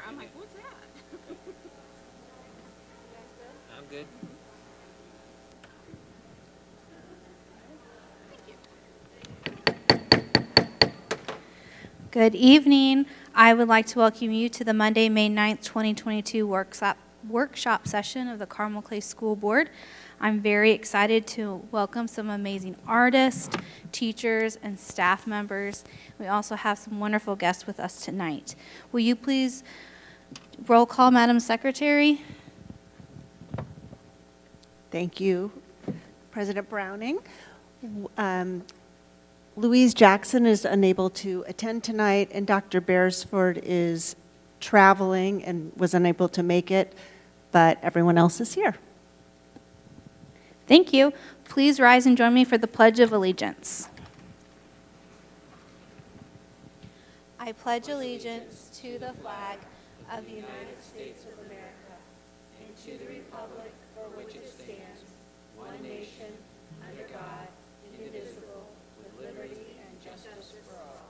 I'm like, what's that? I'm good. Good evening. I would like to welcome you to the Monday, May 9th, 2022 workshop session of the Carmel Clay School Board. I'm very excited to welcome some amazing artists, teachers, and staff members. We also have some wonderful guests with us tonight. Will you please roll call, Madam Secretary? Thank you, President Browning. Louise Jackson is unable to attend tonight, and Dr. Beresford is traveling and was unable to make it, but everyone else is here. Thank you. Please rise and join me for the Pledge of Allegiance. I pledge allegiance to the flag of the United States of America and to the republic for which it stands, one nation, under God, indivisible, with liberty and justice for all.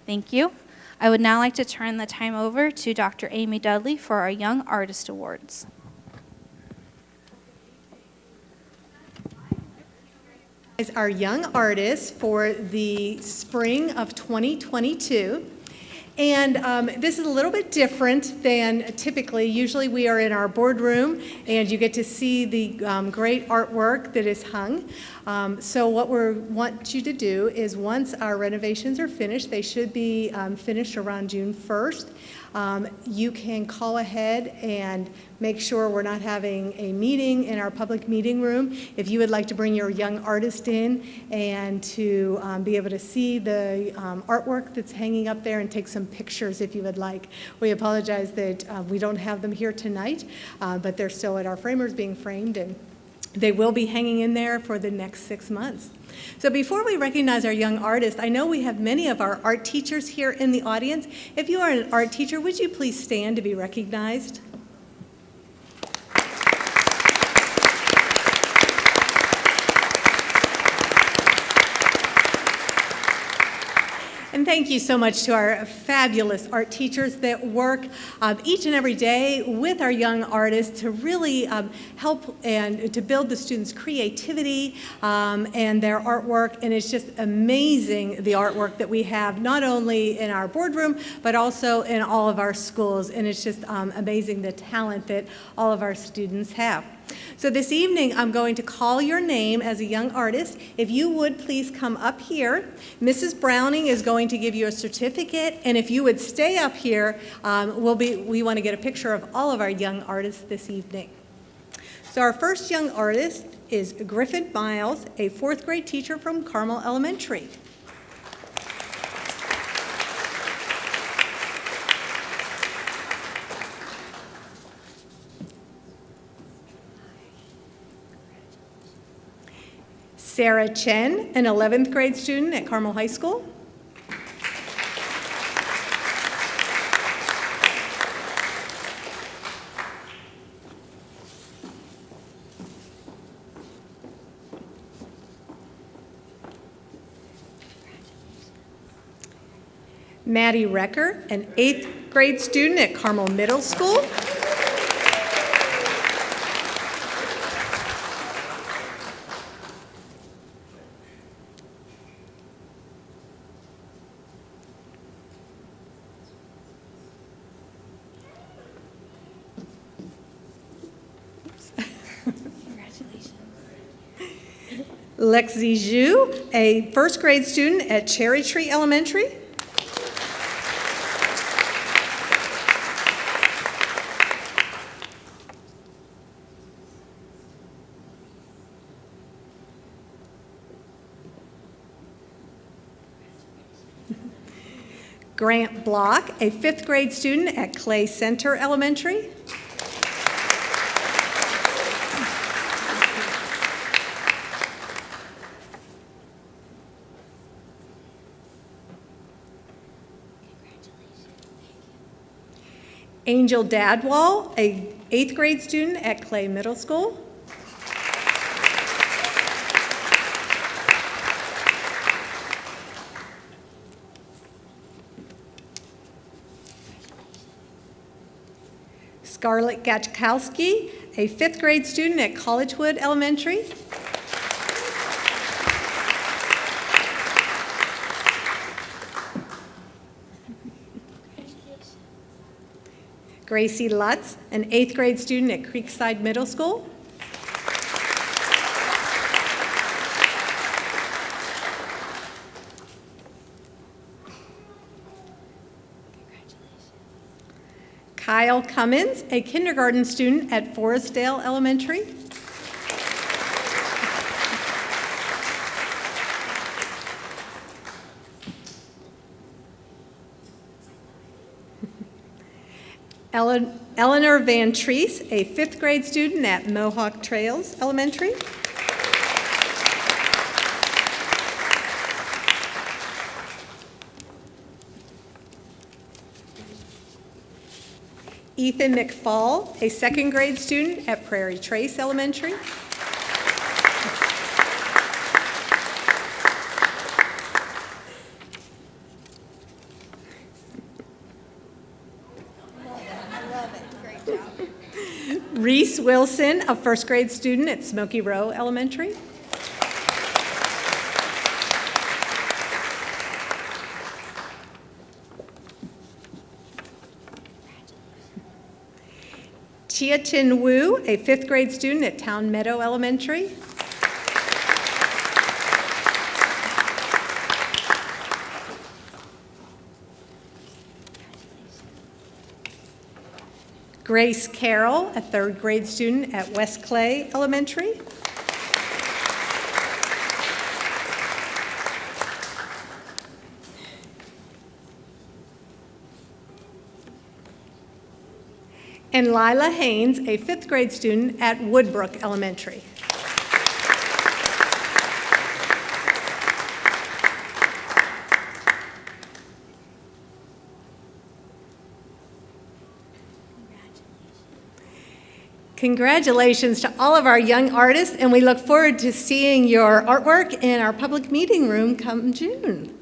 Thank you. I would now like to turn the time over to Dr. Amy Dudley for our Young Artist Awards. Our young artists for the spring of 2022. And this is a little bit different than typically. Usually we are in our boardroom and you get to see the great artwork that is hung. So what we want you to do is once our renovations are finished, they should be finished around June 1st. You can call ahead and make sure we're not having a meeting in our public meeting room. If you would like to bring your young artist in and to be able to see the artwork that's hanging up there and take some pictures if you would like. We apologize that we don't have them here tonight, but they're still at our framers being framed, and they will be hanging in there for the next 6 months. So before we recognize our young artists, I know we have many of our art teachers here in the audience. If you are an art teacher, would you please stand to be recognized? And thank you so much to our fabulous art teachers that work each and every day with our young artists to really help and to build the students' creativity and their artwork. And it's just amazing, the artwork that we have, not only in our boardroom, but also in all of our schools. And it's just amazing the talent that all of our students have. So this evening, I'm going to call your name as a young artist. If you would please come up here. Mrs. Browning is going to give you a certificate, and if you would stay up here, we want to get a picture of all of our young artists this evening. So our first young artist is Griffin Miles, a 4th grade teacher from Carmel Elementary. Sarah Chen, an 11th grade student at Carmel High School. Maddie Recker, an 8th grade student at Carmel Middle School. Lexi Zhu, a 1st grade student at Cherry Tree Elementary. Grant Block, a 5th grade student at Clay Center Elementary. Angel Dadwall, a 8th grade student at Clay Middle School. Scarlett Gachkowski, a 5th grade student at Collegewood Elementary. Gracie Lutz, an 8th grade student at Creekside Middle School. Kyle Cummins, a kindergarten student at Forestdale Elementary. Eleanor Van Treese, a 5th grade student at Mohawk Trails Elementary. Ethan McFall, a 2nd grade student at Prairie Trace Elementary. Reese Wilson, a 1st grade student at Smoky Row Elementary. Chia Tin Wu, a 5th grade student at Town Meadow Elementary. Grace Carroll, a 3rd grade student at West Clay Elementary. And Lila Haynes, a 5th grade student at Woodbrook Elementary. Congratulations to all of our young artists, and we look forward to seeing your artwork in our public meeting room come June.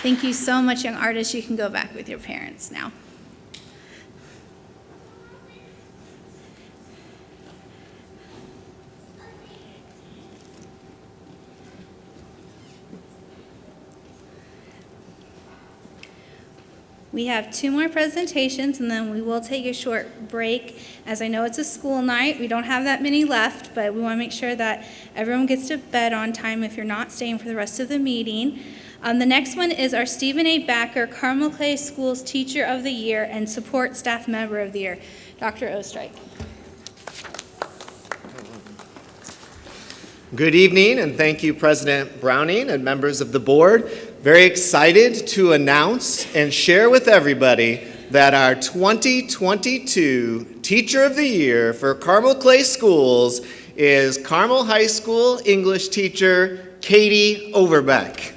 Thank you so much, young artists. You can go back with your parents now. We have 2 more presentations, and then we will take a short break. As I know it's a school night, we don't have that many left, but we want to make sure that everyone gets to bed on time if you're not staying for the rest of the meeting. The next one is our Stephen A. Backer, Carmel Clay Schools Teacher of the Year and Support Staff Member of the Year, Dr. Ostrike. Good evening, and thank you, President Browning and members of the board. Very excited to announce and share with everybody that our 2022 Teacher of the Year for Carmel Clay Schools is Carmel High School English teacher Katie Overbeck.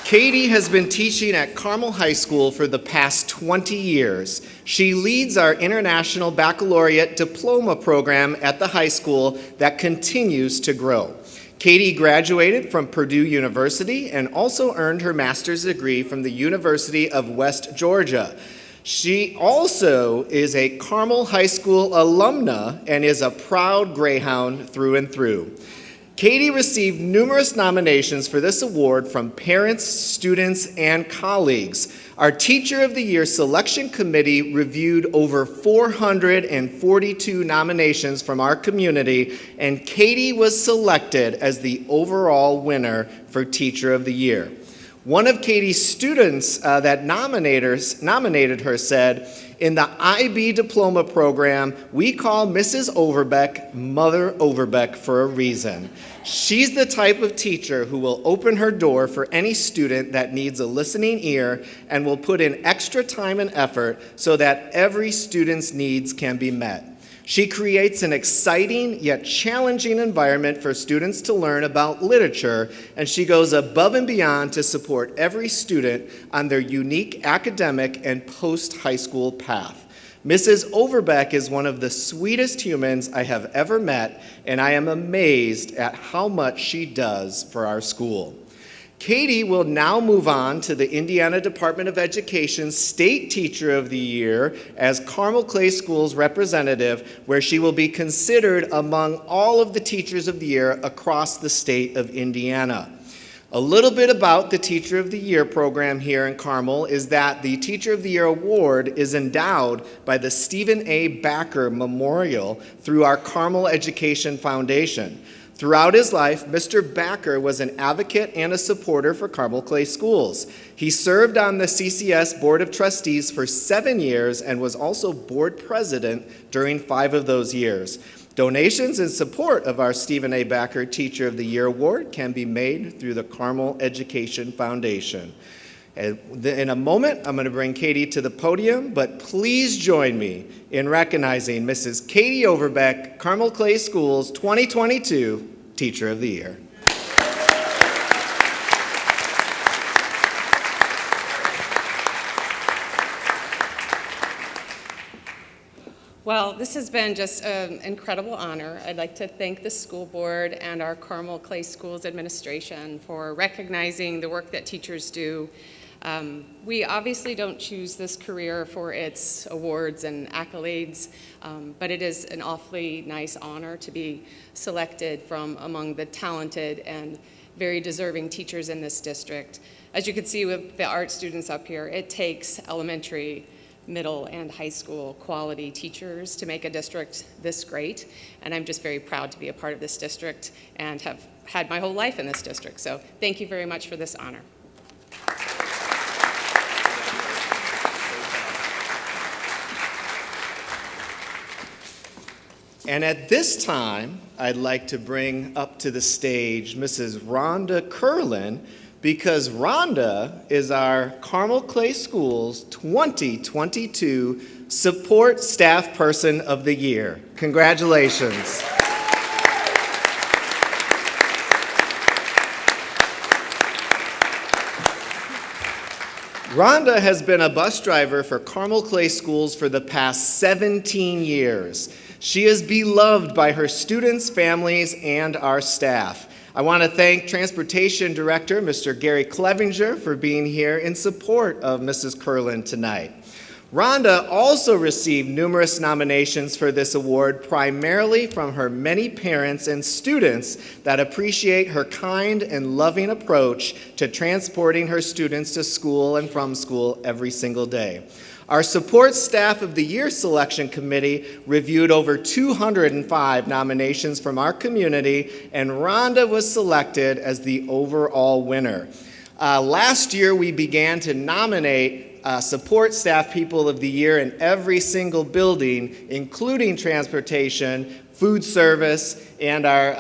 Katie has been teaching at Carmel High School for the past 20 years. She leads our International Baccalaureate Diploma program at the high school that continues to grow. Katie graduated from Purdue University and also earned her master's degree from the University of West Georgia. She also is a Carmel High School alumna and is a proud Greyhound through and through. Katie received numerous nominations for this award from parents, students, and colleagues. Our Teacher of the Year selection committee reviewed over 442 nominations from our community, and Katie was selected as the overall winner for Teacher of the Year. One of Katie's students that nominated her said, "In the IB diploma program, we call Mrs. Overbeck Mother Overbeck for a reason. She's the type of teacher who will open her door for any student that needs a listening ear and will put in extra time and effort so that every student's needs can be met. She creates an exciting yet challenging environment for students to learn about literature, and she goes above and beyond to support every student on their unique academic and post-high school path. Mrs. Overbeck is one of the sweetest humans I have ever met, and I am amazed at how much she does for our school." Katie will now move on to the Indiana Department of Education's State Teacher of the Year as Carmel Clay Schools representative, where she will be considered among all of the Teachers of the Year across the state of Indiana. A little bit about the Teacher of the Year program here in Carmel is that the Teacher of the Year award is endowed by the Stephen A. Backer Memorial through our Carmel Education Foundation. Throughout his life, Mr. Backer was an advocate and a supporter for Carmel Clay Schools. He served on the CCS Board of Trustees for 7 years and was also board president during 5 of those years. Donations in support of our Stephen A. Backer Teacher of the Year Award can be made through the Carmel Education Foundation. In a moment, I'm going to bring Katie to the podium, but please join me in recognizing Mrs. Katie Overbeck, Carmel Clay Schools 2022 Teacher of the Year. Well, this has been just an incredible honor. I'd like to thank the school board and our Carmel Clay Schools administration for recognizing the work that teachers do. We obviously don't choose this career for its awards and accolades, but it is an awfully nice honor to be selected from among the talented and very deserving teachers in this district. As you can see with the art students up here, it takes elementary, middle, and high school quality teachers to make a district this great, and I'm just very proud to be a part of this district and have had my whole life in this district. So thank you very much for this honor. And at this time, I'd like to bring up to the stage Mrs. Rhonda Curlin, because Rhonda is our Carmel Clay Schools 2022 Support Staff Person of the Year. Congratulations. Rhonda has been a bus driver for Carmel Clay Schools for the past 17 years. She is beloved by her students, families, and our staff. I want to thank Transportation Director, Mr. Gary Clevenger, for being here in support of Mrs. Curlin tonight. Rhonda also received numerous nominations for this award, primarily from her many parents and students that appreciate her kind and loving approach to transporting her students to school and from school every single day. Our Support Staff of the Year Selection Committee reviewed over 205 nominations from our community, and Rhonda was selected as the overall winner. Last year, we began to nominate Support Staff People of the Year in every single building, including transportation, food service, and our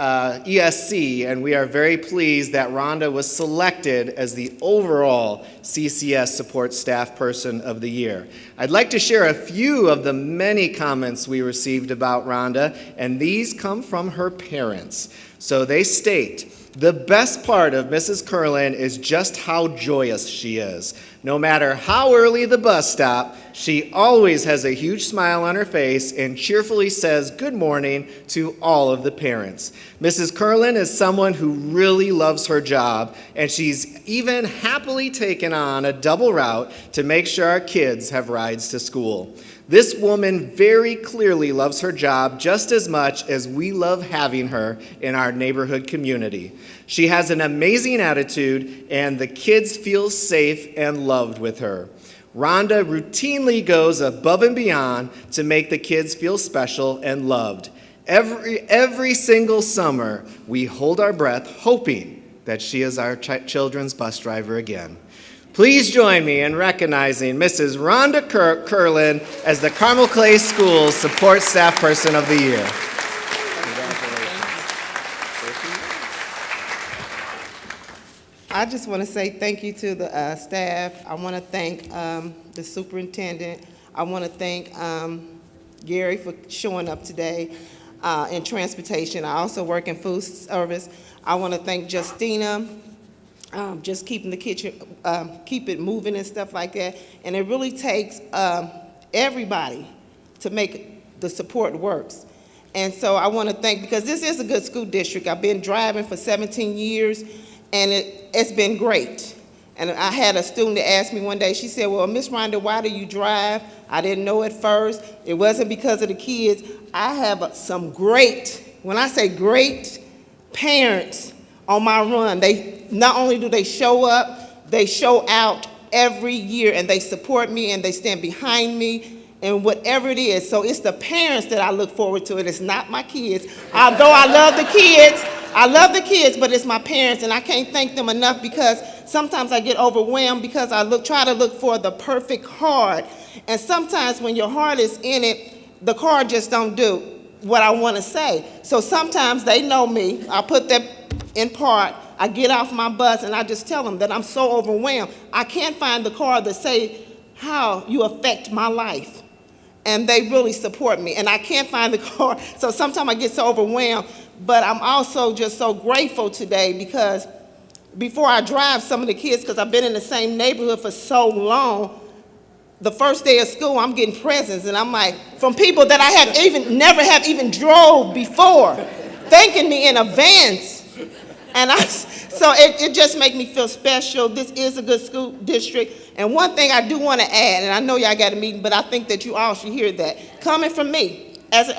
ESC, and we are very pleased that Rhonda was selected as the overall CCS Support Staff Person of the Year. I'd like to share a few of the many comments we received about Rhonda, and these come from her parents. So they state, "The best part of Mrs. Curlin is just how joyous she is. No matter how early the bus stop, she always has a huge smile on her face and cheerfully says good morning to all of the parents. Mrs. Curlin is someone who really loves her job, and she's even happily taken on a double route to make sure our kids have rides to school. This woman very clearly loves her job just as much as we love having her in our neighborhood community. She has an amazing attitude, and the kids feel safe and loved with her. Rhonda routinely goes above and beyond to make the kids feel special and loved. Every single summer, we hold our breath hoping that she is our children's bus driver again. Please join me in recognizing Mrs. Rhonda Curlin as the Carmel Clay Schools Support Staff Person of the Year. I just want to say thank you to the staff. I want to thank the superintendent. I want to thank Gary for showing up today in transportation. I also work in food service. I want to thank Justina, just keeping the kitchen, keep it moving and stuff like that. And it really takes everybody to make the support works. And so I want to thank, because this is a good school district. I've been driving for 17 years, and it's been great. And I had a student that asked me one day, she said, well, Miss Rhonda, why do you drive? I didn't know at first. It wasn't because of the kids. I have some great, when I say great, parents on my run. They not only do they show up, they show out every year, and they support me, and they stand behind me, and whatever it is. So it's the parents that I look forward to. It is not my kids. Although I love the kids, but it's my parents, and I can't thank them enough, because sometimes I get overwhelmed because I try to look for the perfect card. And sometimes when your heart is in it, the card just don't do what I want to say. So sometimes they know me. I put that in part. I get off my bus and I just tell them that I'm so overwhelmed. I can't find the card that say how you affect my life. And they really support me. And I can't find the card. So sometimes I get so overwhelmed. But I'm also just so grateful today, because before I drive some of the kids, because I've been in the same neighborhood for so long, the first day of school, I'm getting presents, and I'm like, from people that I never have even drove before, thanking me in advance. And so it just makes me feel special. This is a good school district. And one thing I do want to add, and I know y'all got a meeting, but I think that you all should hear that, coming from me as an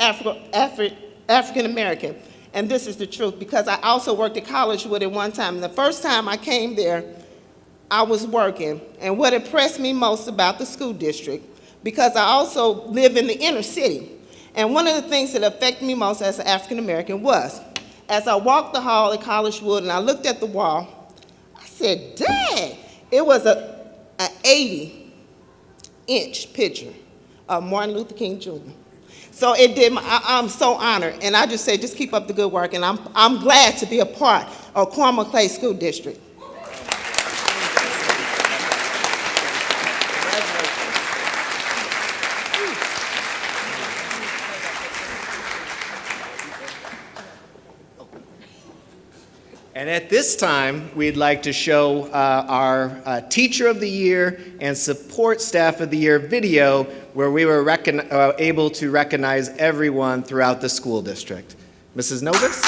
African American, and this is the truth, because I also worked at Collegewood at one time. And the first time I came there, I was working. And what impressed me most about the school district, because I also live in the inner city, and one of the things that affected me most as an African American was, as I walked the hall at Collegewood and I looked at the wall, I said, dang, it was an 80-inch picture of Martin Luther King Jr. So it did. I'm so honored, and I just say, just keep up the good work, and I'm glad to be a part of Carmel Clay School District. And at this time, we'd like to show our Teacher of the Year and Support Staff of the Year video, where we were able to recognize everyone throughout the school district. Mrs. Novus?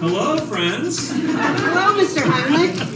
Hello, friends. Hello, Mr. Heinrich.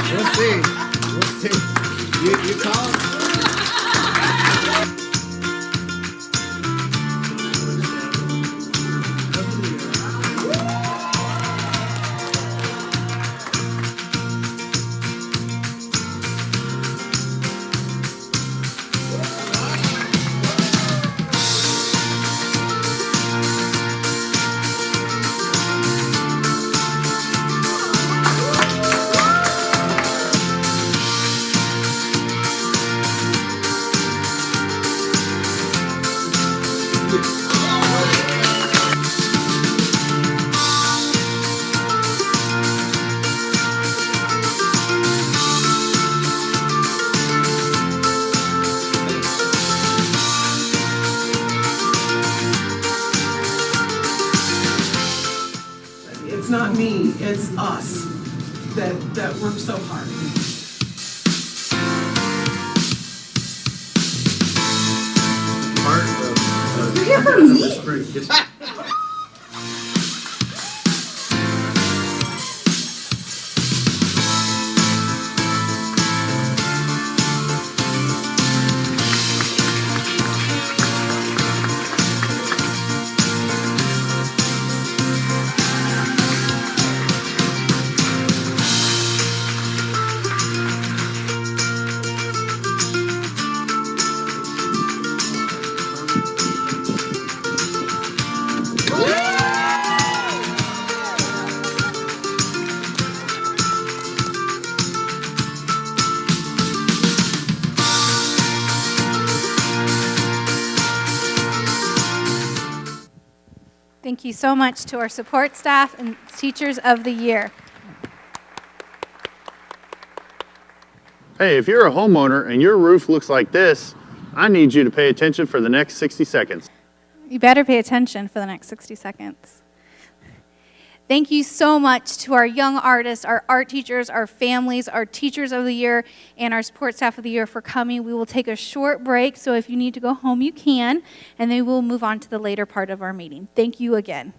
We'll see. We'll see. You call? It's not me, it's us that work so hard. Thank you so much to our support staff and Teachers of the Year. Hey, if you're a homeowner and your roof looks like this, I need you to pay attention for the next 60 seconds. You better pay attention for the next 60 seconds. Thank you so much to our young artists, our art teachers, our families, our Teachers of the Year, and our support staff of the year for coming. We will take a short break, so if you need to go home, you can, and then we'll move on to the later part of our meeting. Thank you again.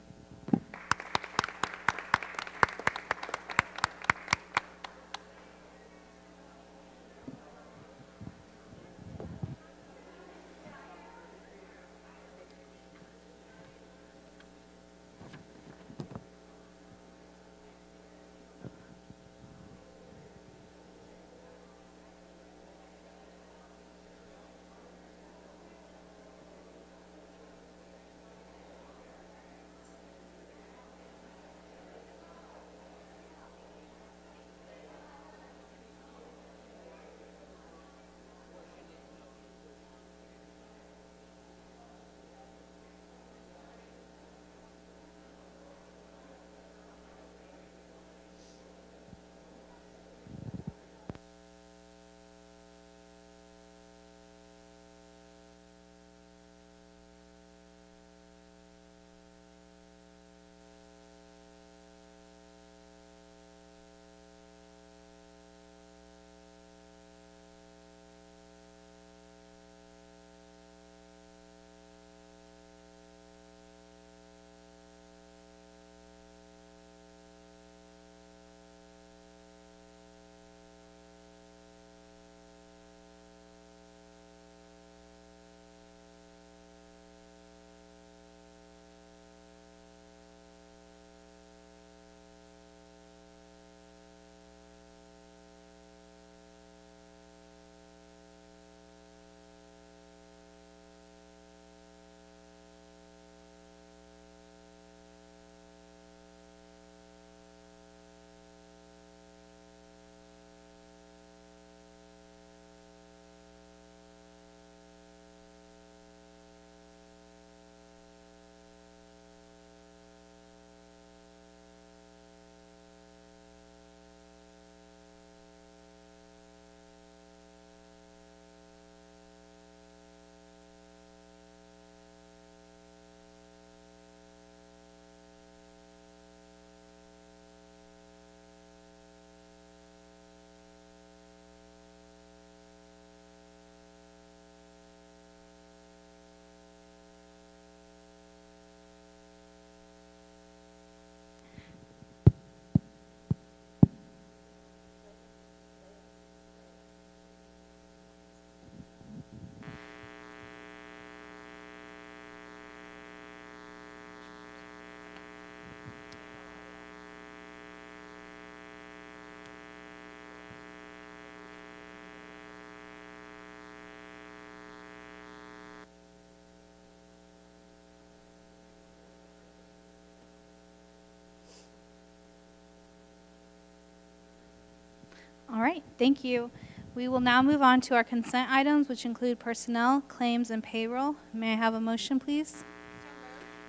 right, thank you. We will now move on to our consent items, which include personnel, claims, and payroll. May I have a motion, please?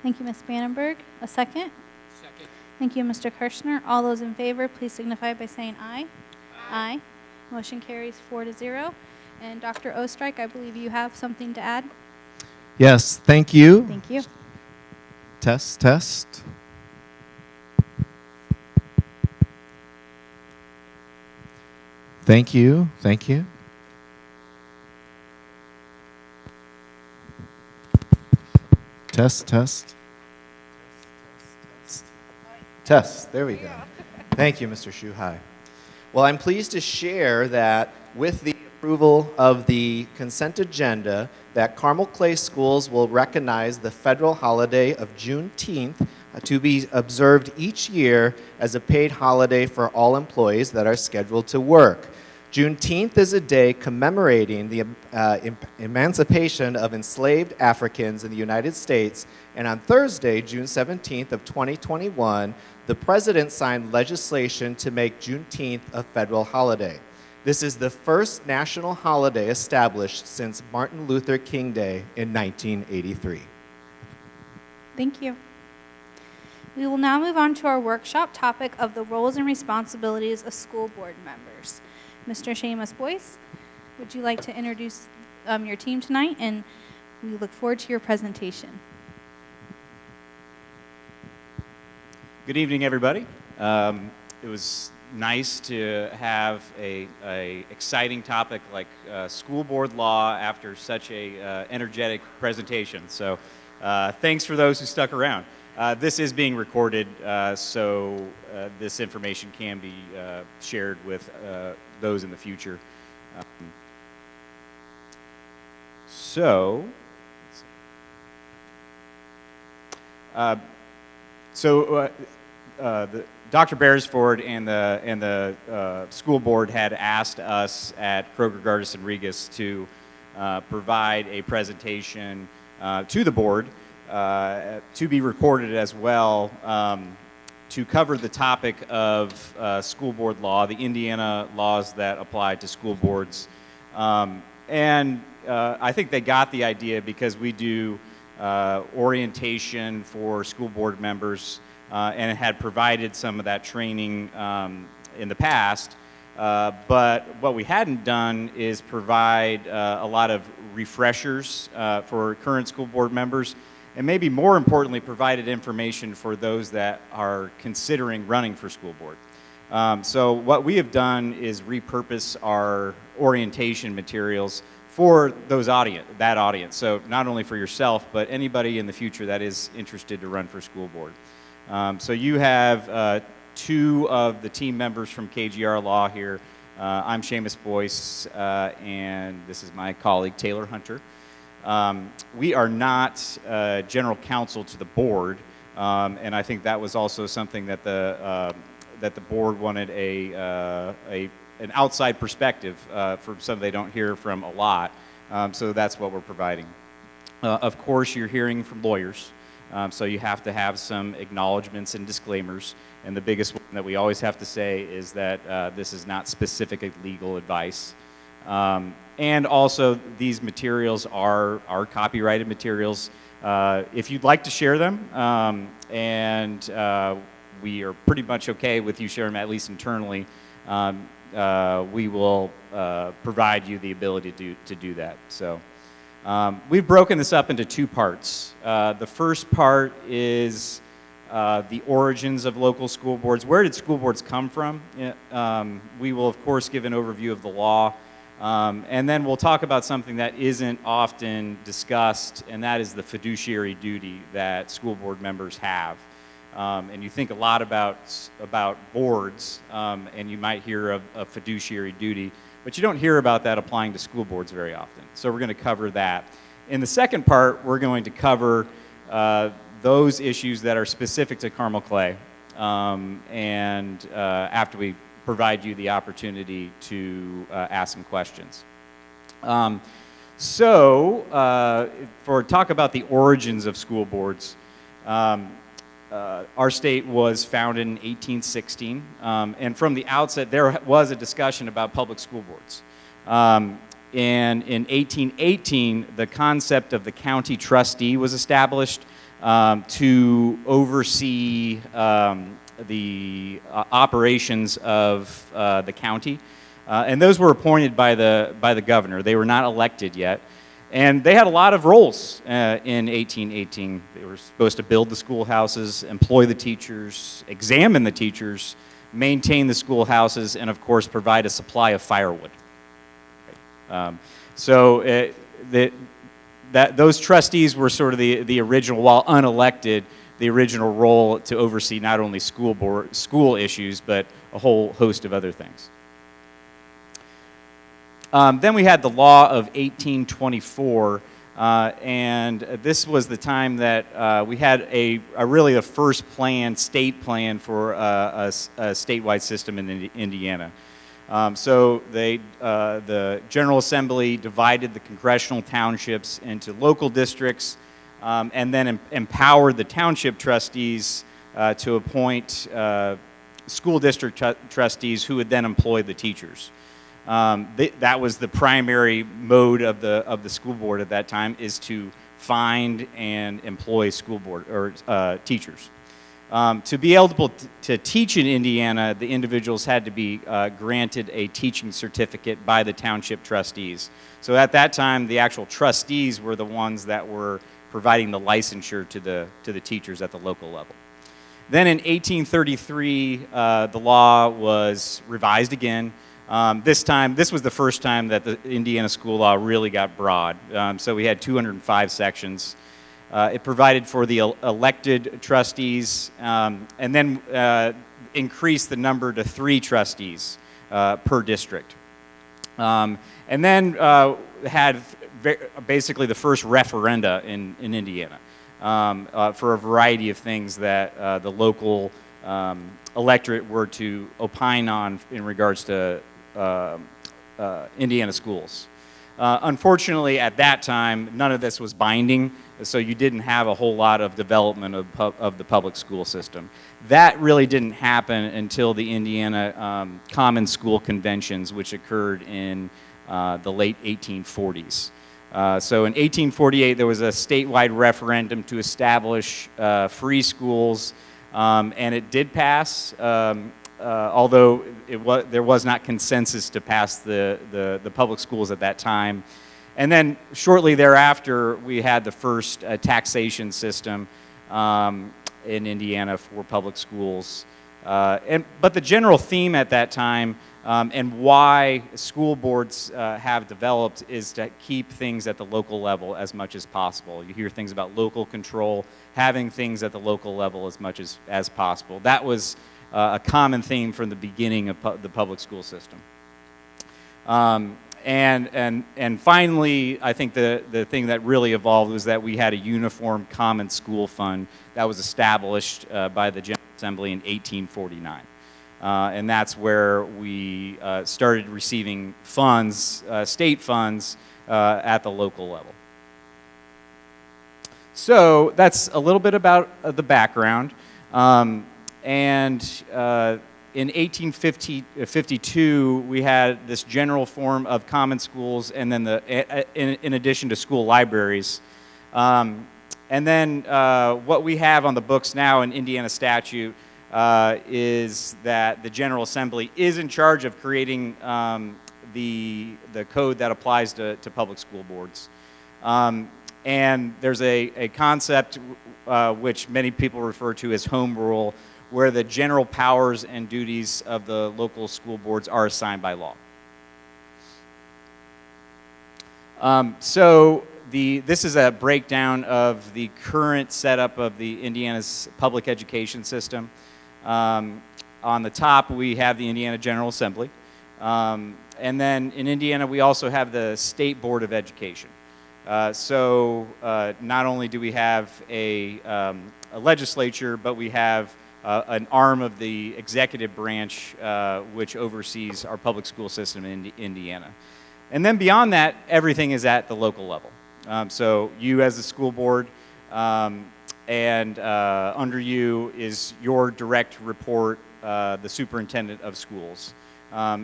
Thank you, Ms. Bannenberg. A second? Second. Thank you, Mr. Kirschner. All those in favor, please signify by saying aye. Aye. Motion carries 4-0. And Dr. Ostrike, I believe you have something to add. Yes, thank you. Thank you. Test, test. Thank you, thank you. Test, test. Test, there we go. Thank you, Mr. Shuhai. Well, I'm pleased to share that with the approval of the consent agenda, that Carmel Clay Schools will recognize the federal holiday of Juneteenth to be observed each year as a paid holiday for all employees that are scheduled to work. Juneteenth is a day commemorating the emancipation of enslaved Africans in the United States, and on Thursday, June 17th of 2021, the President signed legislation to make Juneteenth a federal holiday. This is the first national holiday established since Martin Luther King Day in 1983. Thank you. We will now move on to our workshop topic of the roles and responsibilities of school board members. Mr. Seamus Boyce, would you like to introduce your team tonight? And we look forward to your presentation. Good evening, everybody. It was nice to have a exciting topic like school board law after such a energetic presentation. So thanks for those who stuck around. This is being recorded, so this information can be shared with those in the future. Dr. Beresford and the school board had asked us at Kroger Gardison Regis to provide a presentation to the board to be recorded as well to cover the topic of school board law, the Indiana laws that apply to school boards. I think they got the idea because we do orientation for school board members and had provided some of that training in the past. But what we hadn't done is provide a lot of refreshers for current school board members, and maybe more importantly, provided information for those that are considering running for school board. So what we have done is repurpose our orientation materials for that audience. So not only for yourself, but anybody in the future that is interested to run for school board. So you have two of the team members from KGR Law here. I'm Seamus Boyce, and this is my colleague, Taylor Hunter. We are not general counsel to the board, and I think that was also something that the board wanted an outside perspective from something they don't hear from a lot. So that's what we're providing. Of course, you're hearing from lawyers. So you have to have some acknowledgments and disclaimers. And the biggest one that we always have to say is that this is not specific legal advice. And also, these materials are copyrighted materials. If you'd like to share them, we are pretty much okay with you sharing them, at least internally, we will provide you the ability to do that. So. We've broken this up into two parts. The first part is the origins of local school boards. Where did school boards come from? We will, of course, give an overview of the law, and then we'll talk about something that isn't often discussed, and that is the fiduciary duty that school board members have. And you think a lot about boards, and you might hear of fiduciary duty, but you don't hear about that applying to school boards very often. So we're going to cover that. In the second part, we're going to cover those issues that are specific to Carmel Clay, after we provide you the opportunity to ask some questions. Talk about the origins of school boards. our state was founded in 1816, and from the outset there was a discussion about public school boards. And in 1818, the concept of the county trustee was established to oversee the operations of the county. And those were appointed by the governor. They were not elected yet. And they had a lot of roles in 1818. They were supposed to build the schoolhouses, employ the teachers, examine the teachers, maintain the schoolhouses, and of course provide a supply of firewood. Those trustees were sort of the original, while unelected, the original role to oversee not only school issues, but a whole host of other things. Then we had the law of 1824, and this was the time that we had really the first state plan for a statewide system in Indiana. So the General Assembly divided the congressional townships into local districts, and then empowered the township trustees to appoint school district trustees who would then employ the teachers. That was the primary mode of the school board at that time, is to find and employ school board or teachers. To be able to teach in Indiana, the individuals had to be granted a teaching certificate by the township trustees. So at that time, the actual trustees were the ones that were providing the licensure to the teachers at the local level. Then in 1833, the law was revised again. This was the first time that the Indiana school law really got broad. So we had 205 sections. It provided for the elected trustees, and then increased the number to 3 trustees per district. And then had basically the first referenda in Indiana for a variety of things that the local electorate were to opine on in regards to Indiana schools. Unfortunately, at that time, none of this was binding, so you didn't have a whole lot of development of the public school system. That really didn't happen until the Indiana Common School Conventions, which occurred in the late 1840s. So in 1848, there was a statewide referendum to establish free schools, and it did pass, although there was not consensus to pass the public schools at that time. And then shortly thereafter, we had the first taxation system in Indiana for public schools. But the general theme at that time, and why school boards have developed, is to keep things at the local level as much as possible. You hear things about local control, having things at the local level as much as possible. That was a common theme from the beginning of the public school system. And finally, I think the thing that really evolved was that we had a uniform common school fund that was established by the General Assembly in 1849. And that's where we started receiving funds, state funds, at the local level. So that's a little bit about the background. In 1852, we had this general form of common schools, and then in addition to school libraries. And then what we have on the books now in Indiana statute is that the General Assembly is in charge of creating the code that applies to public school boards. And there's a concept which many people refer to as home rule, where the general powers and duties of the local school boards are assigned by law. This is a breakdown of the current setup of the Indiana's public education system. On the top, we have the Indiana General Assembly. And then in Indiana, we also have the State Board of Education. Not only do we have a legislature, but we have an arm of the executive branch which oversees our public school system in Indiana. And then beyond that, everything is at the local level. So you as the school board and under you is your direct report, the superintendent of schools,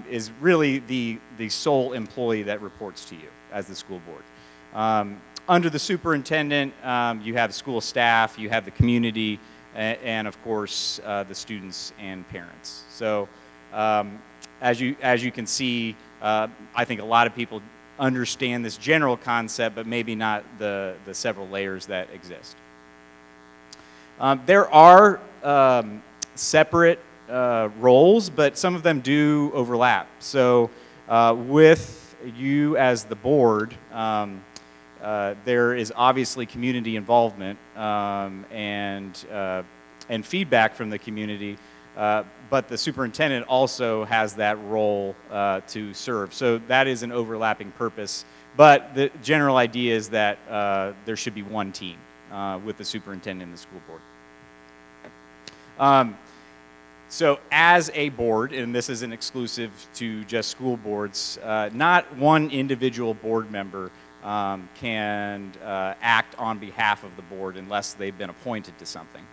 is really the sole employee that reports to you as the school board. Under the superintendent, you have school staff, you have the community, and of course, the students and parents. So as you can see, I think a lot of people understand this general concept, but maybe not the several layers that exist. There are separate roles, but some of them do overlap. So with you as the board, there is obviously community involvement and feedback from the community, but the superintendent also has that role to serve. So that is an overlapping purpose, but the general idea is that there should be one team with the superintendent and the school board. So as a board, and this isn't exclusive to just school boards, not one individual board member can act on behalf of the board unless they've been appointed to something.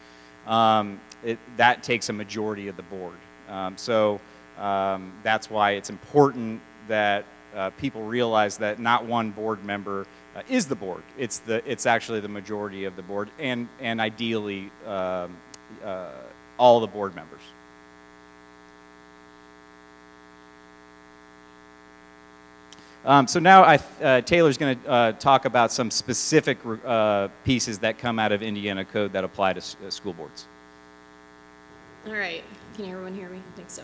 That takes a majority of the board. That's why it's important that people realize that not one board member is the board. It's actually the majority of the board, and ideally all the board members. So now Taylor's going to talk about some specific pieces that come out of Indiana code that apply to school boards. All right. Can everyone hear me? I think so.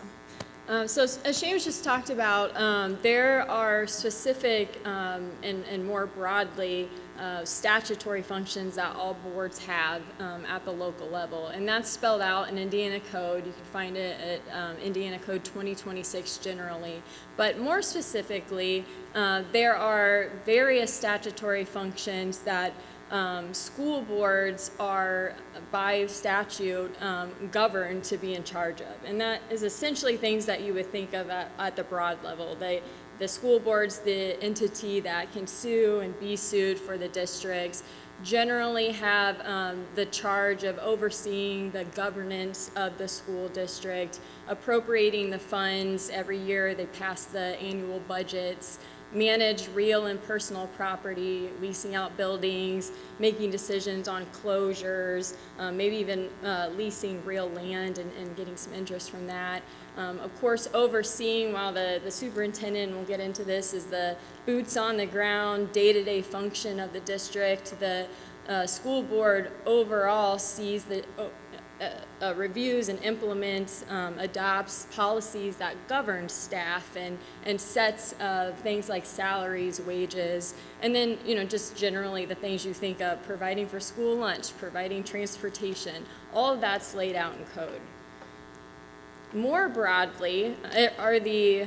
So as James just talked about, there are specific and more broadly statutory functions that all boards have at the local level, and that's spelled out in Indiana Code. You can find it at Indiana Code 2026 generally, but more specifically, there are various statutory functions that school boards are, by statute, governed to be in charge of. And that is essentially things that you would think of at the broad level. The school board's the entity that can sue and be sued for the districts, generally have the charge of overseeing the governance of the school district, appropriating the funds every year. They pass the annual budgets, manage real and personal property, leasing out buildings, making decisions on closures, maybe even leasing real land and getting some interest from that. Of course, overseeing, while the superintendent, we'll get into this, is the boots on the ground, day-to-day function of the district. The school board overall sees the reviews and implements, adopts policies that govern staff and sets things like salaries, wages, and then, just generally the things you think of, providing for school lunch, providing transportation, all of that's laid out in code. More broadly are the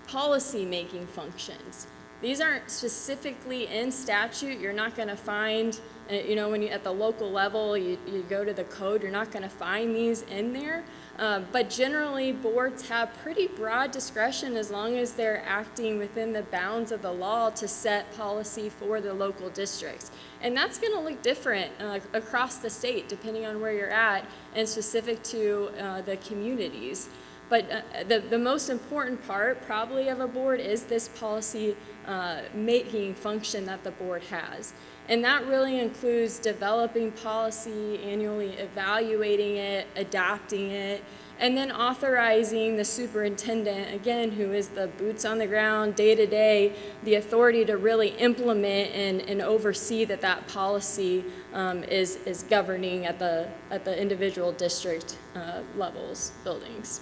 policy-making functions. These aren't specifically in statute. You're not going to find, when you at the local level, you go to the code, you're not going to find these in there. But generally, boards have pretty broad discretion as long as they're acting within the bounds of the law to set policy for the local districts. And that's going to look different across the state, depending on where you're at and specific to the communities. But the most important part probably of a board is this policy making function that the board has. And that really includes developing policy, annually evaluating it, adopting it, and then authorizing the superintendent, again, who is the boots on the ground, day-to-day, the authority to really implement and oversee that policy is governing at the individual district levels, buildings.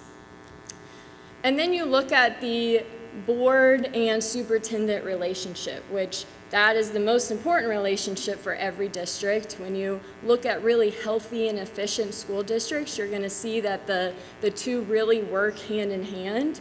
And then you look at the board and superintendent relationship, which that is the most important relationship for every district. When you look at really healthy and efficient school districts, you're going to see that the two really work hand in hand.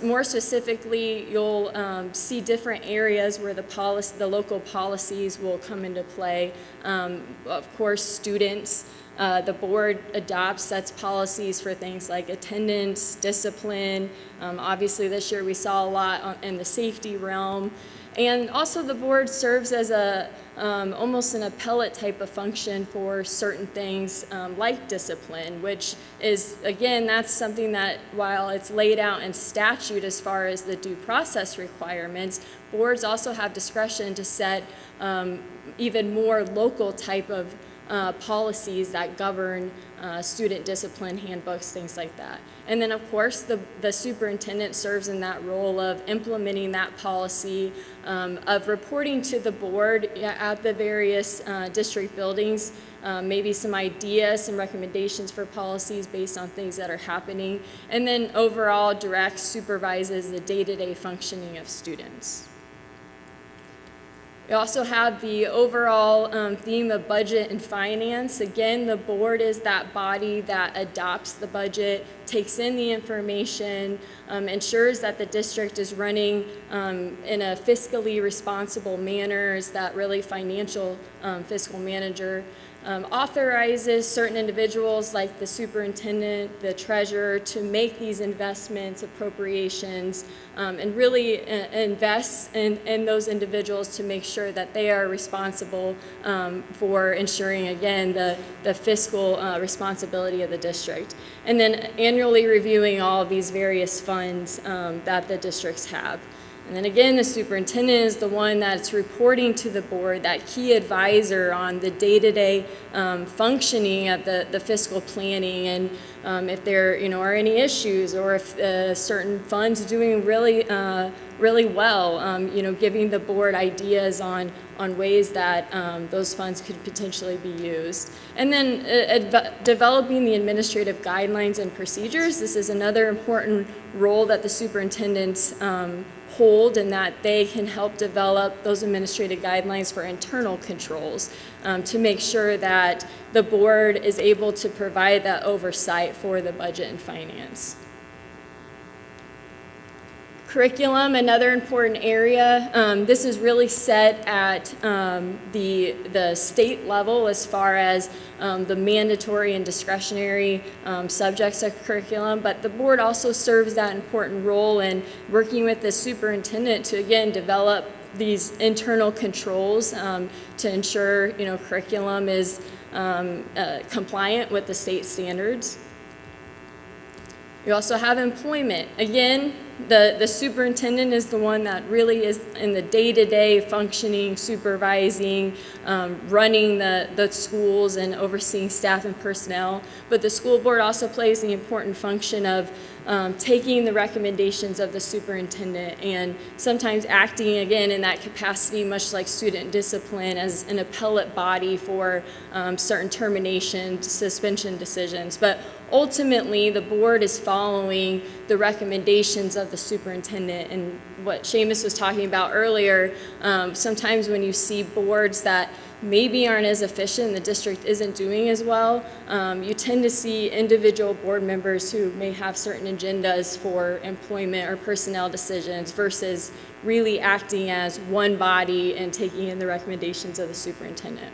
More specifically, you'll see different areas where the local policies will come into play. Of course, students. The board adopts, sets policies for things like attendance, discipline. Obviously, this year we saw a lot in the safety realm. And also the board serves as a almost an appellate type of function for certain things like discipline, which is, again, that's something that while it's laid out in statute as far as the due process requirements, boards also have discretion to set even more local type of policies that govern student discipline handbooks, things like that. And then, of course, the superintendent serves in that role of implementing that policy, of reporting to the board at the various district buildings, maybe some ideas, some recommendations for policies based on things that are happening, and then overall directs, supervises the day-to-day functioning of students. We also have the overall theme of budget and finance. Again, the board is that body that adopts the budget, takes in the information, ensures that the district is running in a fiscally responsible manner, is that really financial fiscal manager. Authorizes certain individuals like the superintendent, the treasurer, to make these investments, appropriations, and really invests in those individuals to make sure that they are responsible for ensuring, again, the fiscal responsibility of the district. And then annually reviewing all of these various funds that the districts have. And then again, the superintendent is the one that's reporting to the board, that key advisor on the day-to-day functioning of the fiscal planning, and if there are any issues, or if certain funds are doing really well, giving the board ideas on ways that those funds could potentially be used. And then developing the administrative guidelines and procedures. This is another important role that the superintendents hold, and that they can help develop those administrative guidelines for internal controls to make sure that the board is able to provide that oversight for the budget and finance. Curriculum, another important area. This is really set at the state level as far as the mandatory and discretionary subjects of curriculum, but the board also serves that important role in working with the superintendent to, again, develop these internal controls to ensure curriculum is compliant with the state standards. You also have employment. Again, the superintendent is the one that really is in the day-to-day functioning, supervising, running the schools and overseeing staff and personnel. But the school board also plays the important function of taking the recommendations of the superintendent and sometimes acting, again, in that capacity, much like student discipline, as an appellate body for certain termination, suspension decisions. But ultimately, the board is following the recommendations of the superintendent. And what Seamus was talking about earlier, sometimes when you see boards that maybe aren't as efficient, the district isn't doing as well, you tend to see individual board members who may have certain agendas for employment or personnel decisions versus really acting as one body and taking in the recommendations of the superintendent.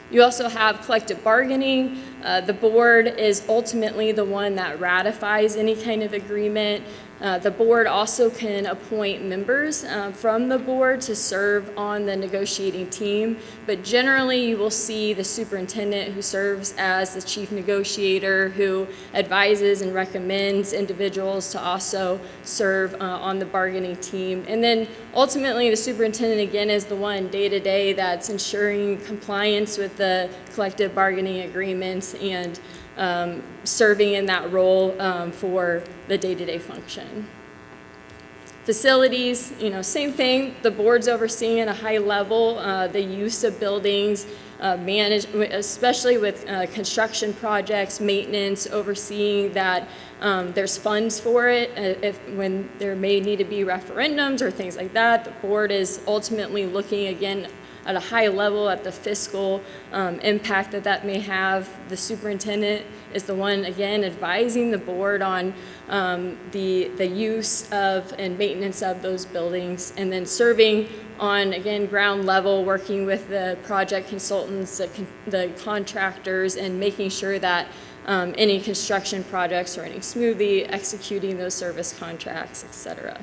You also have collective bargaining. The board is ultimately the one that ratifies any kind of agreement. The board also can appoint members from the board to serve on the negotiating team, but generally you will see the superintendent, who serves as the chief negotiator, who advises and recommends individuals to also serve on the bargaining team. And then ultimately the superintendent, again, is the one day-to-day that's ensuring compliance with the collective bargaining agreements and serving in that role for the day-to-day function. Facilities, same thing. The board's overseeing at a high level the use of buildings, especially with construction projects, maintenance, overseeing that there's funds for it. When there may need to be referendums or things like that, the board is ultimately looking, again, at a high level at the fiscal impact that may have. The superintendent is the one, again, advising the board on the use of and maintenance of those buildings, and then serving on, again, ground level, working with the project consultants, the contractors, and making sure that any construction projects are running smoothly, executing those service contracts, etc.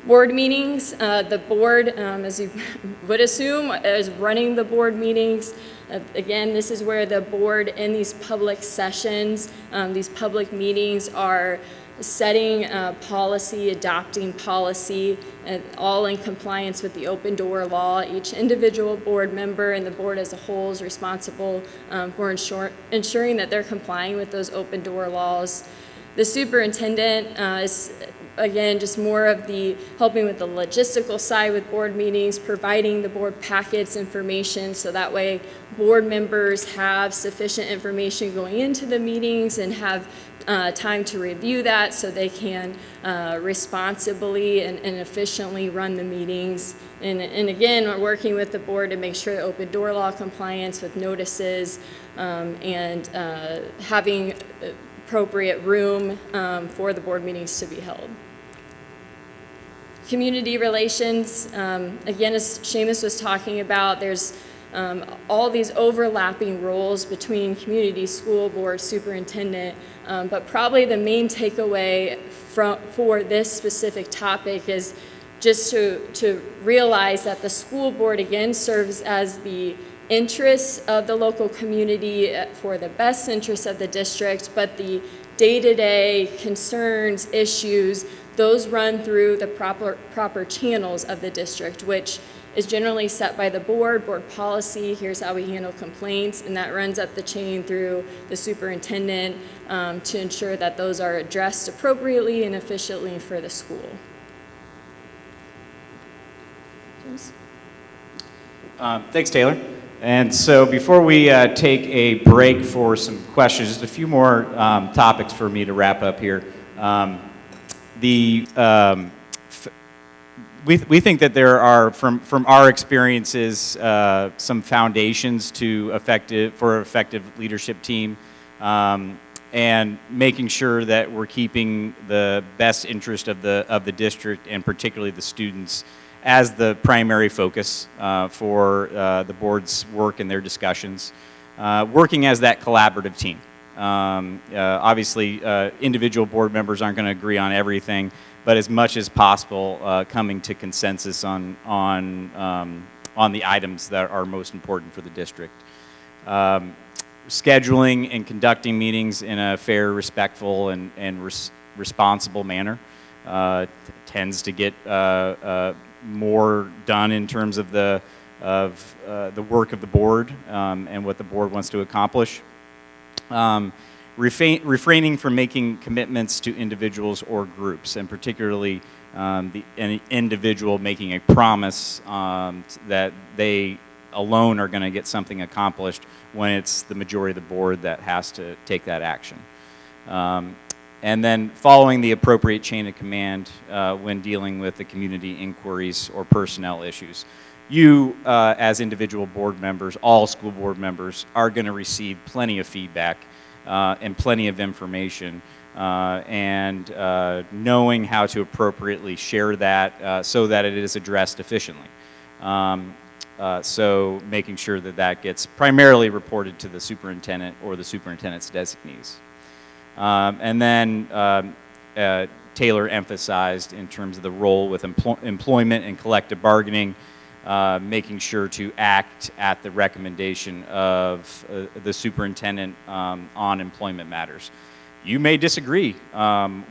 Board meetings, the board, as you would assume, is running the board meetings. Again, this is where the board in these public sessions, these public meetings are setting policy, adopting policy, and all in compliance with the open door law. Each individual board member and the board as a whole is responsible for ensuring that they're complying with those open door laws. The superintendent is, again, just more of the helping with the logistical side with board meetings, providing the board packets, information, so that way board members have sufficient information going into the meetings and have time to review that so they can responsibly and efficiently run the meetings. And again, we're working with the board to make sure the open door law compliance with notices and having appropriate room for the board meetings to be held. Community relations, again, as Seamus was talking about, there's all these overlapping roles between community, school board, superintendent, but probably the main takeaway for this specific topic is just to realize that the school board, again, serves as the interests of the local community for the best interests of the district, but the day-to-day concerns, issues, those run through the proper channels of the district, which is generally set by the board policy, here's how we handle complaints, and that runs up the chain through the superintendent to ensure that those are addressed appropriately and efficiently for the school. James? Thanks, Taylor. And so before we take a break for some questions, just a few more topics for me to wrap up here. We think that there are, from our experiences, some foundations to effective leadership team, and making sure that we're keeping the best interest of the district and particularly the students as the primary focus for the board's work and their discussions, working as that collaborative team. Obviously, individual board members aren't going to agree on everything, but as much as possible, coming to consensus on the items that are most important for the district. Scheduling and conducting meetings in a fair, respectful, and responsible manner tends to get more done in terms of the work of the board and what the board wants to accomplish. Refraining from making commitments to individuals or groups, and particularly an individual making a promise that they alone are going to get something accomplished when it's the majority of the board that has to take that action. And then following the appropriate chain of command when dealing with the community inquiries or personnel issues. You, as individual board members, all school board members, are going to receive plenty of feedback and plenty of information, and knowing how to appropriately share that so that it is addressed efficiently. So making sure that that gets primarily reported to the superintendent or the superintendent's designees. And then Taylor emphasized in terms of the role with employment and collective bargaining, making sure to act at the recommendation of the superintendent on employment matters. You may disagree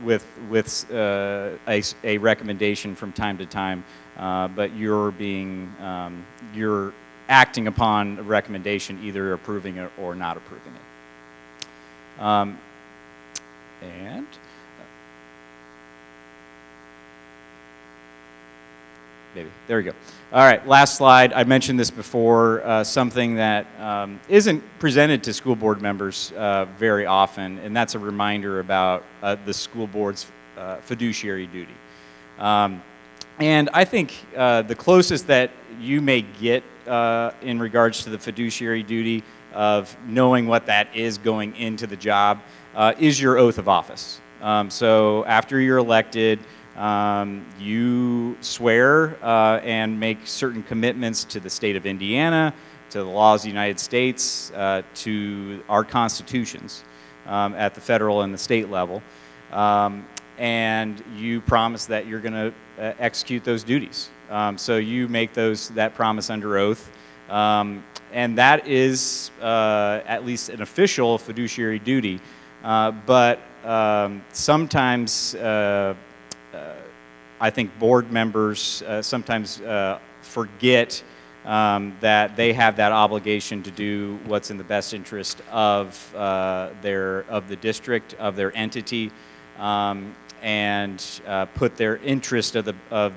with a recommendation from time to time, but you're acting upon a recommendation, either approving it or not approving it. And maybe, there we go. All right, last slide. I mentioned this before, something that isn't presented to school board members very often, and that's a reminder about the school board's fiduciary duty. And I think the closest that you may get in regards to the fiduciary duty of knowing what that is going into the job is your oath of office. So after you're elected, you swear and make certain commitments to the state of Indiana, to the laws of the United States, to our constitutions at the federal and the state level. and you promise that you're going to execute those duties. So you make that promise under oath, and that is at least an official fiduciary duty. But sometimes I think board members sometimes forget that they have that obligation to do what's in the best interest of the district, of their entity, and put their interest of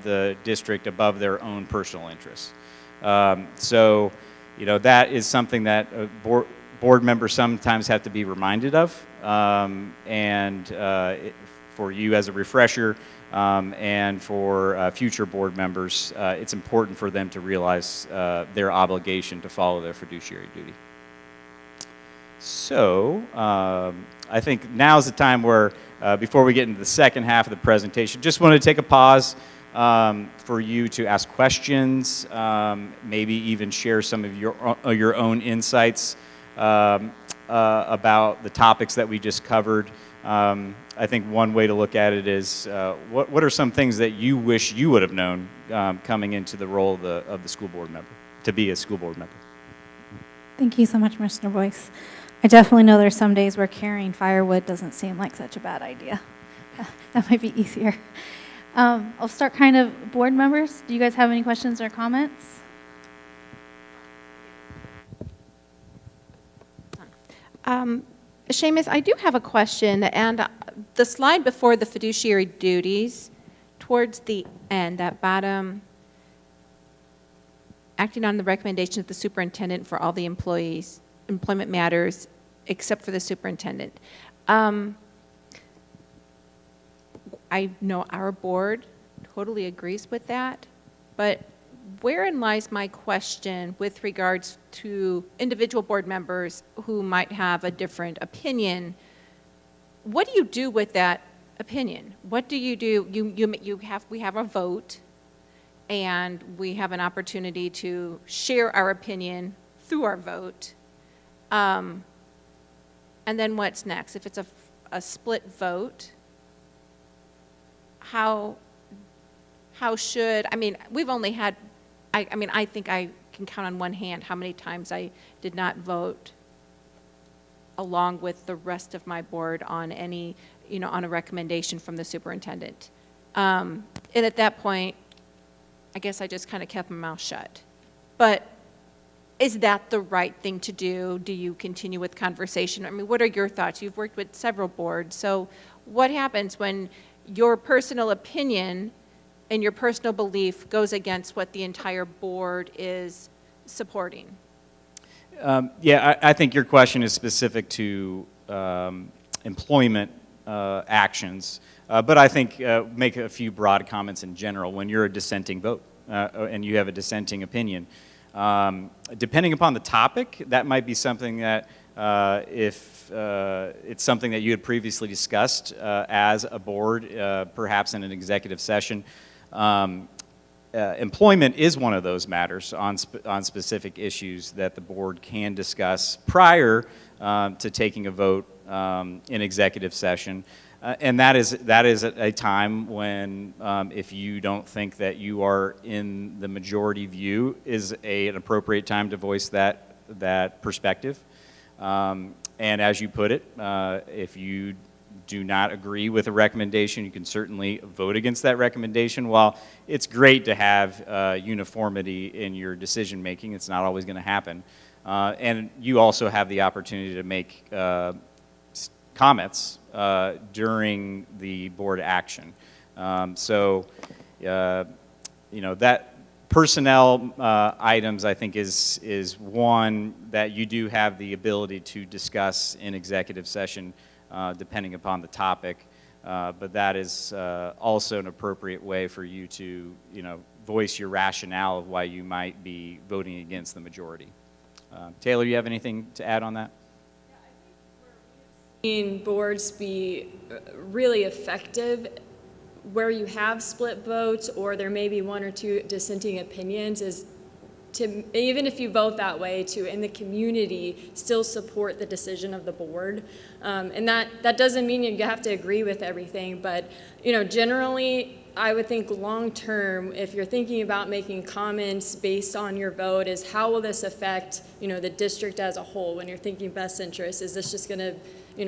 the district above their own personal interests. So, that is something that board members sometimes have to be reminded of, for you as a refresher, and for future board members, it's important for them to realize their obligation to follow their fiduciary duty. So, I think now's the time where, before we get into the second half of the presentation, just want to take a pause for you to ask questions, maybe even share some of your own insights about the topics that we just covered. I think one way to look at it is, what are some things that you wish you would have known coming into the role of the school board member, to be a school board member? Thank you so much, Mr. Boyce. I definitely know there's some days where carrying firewood doesn't seem like such a bad idea. That might be easier. I'll start kind of board members. Do you guys have any questions or comments? Seamus, I do have a question, and the slide before the fiduciary duties, towards the end, that bottom, acting on the recommendation of the superintendent for all the employees, employment matters, except for the superintendent. I know our board totally agrees with that, but wherein lies my question with regards to individual board members who might have a different opinion? What do you do with that opinion? What do you do? We have a vote, and we have an opportunity to share our opinion through our vote. And then what's next? If it's a split vote, how should, we've only had, I think I can count on one hand how many times I did not vote along with the rest of my board on any, on a recommendation from the superintendent. And at that point, I guess I just kind of kept my mouth shut. But is that the right thing to do? Do you continue with conversation? What are your thoughts? You've worked with several boards. So what happens when your personal opinion and your personal belief goes against what the entire board is supporting? Yeah, I think your question is specific to employment actions, but I think make a few broad comments in general. When you're a dissenting vote and you have a dissenting opinion, depending upon the topic, that might be something that if it's something that you had previously discussed as a board, perhaps in an executive session, employment is one of those matters on specific issues that the board can discuss prior to taking a vote in executive session. And that is a time when, if you don't think that you are in the majority view, is an appropriate time to voice that perspective. And as you put it, if you do not agree with a recommendation, you can certainly vote against that recommendation. While it's great to have uniformity in your decision making, it's not always going to happen. And you also have the opportunity to make comments during the board action. That personnel items, I think, is one that you do have the ability to discuss in executive session, depending upon the topic. But that is also an appropriate way for you to, voice your rationale of why you might be voting against the majority. Taylor, you have anything to add on that? Seen boards be really effective where you have split votes or there may be one or two dissenting opinions is even if you vote that way, to in the community still support the decision of the board. And that doesn't mean you have to agree with everything, but generally I would think long term, if you're thinking about making comments based on your vote, is how will this affect the district as a whole? When you're thinking best interest, is this just going to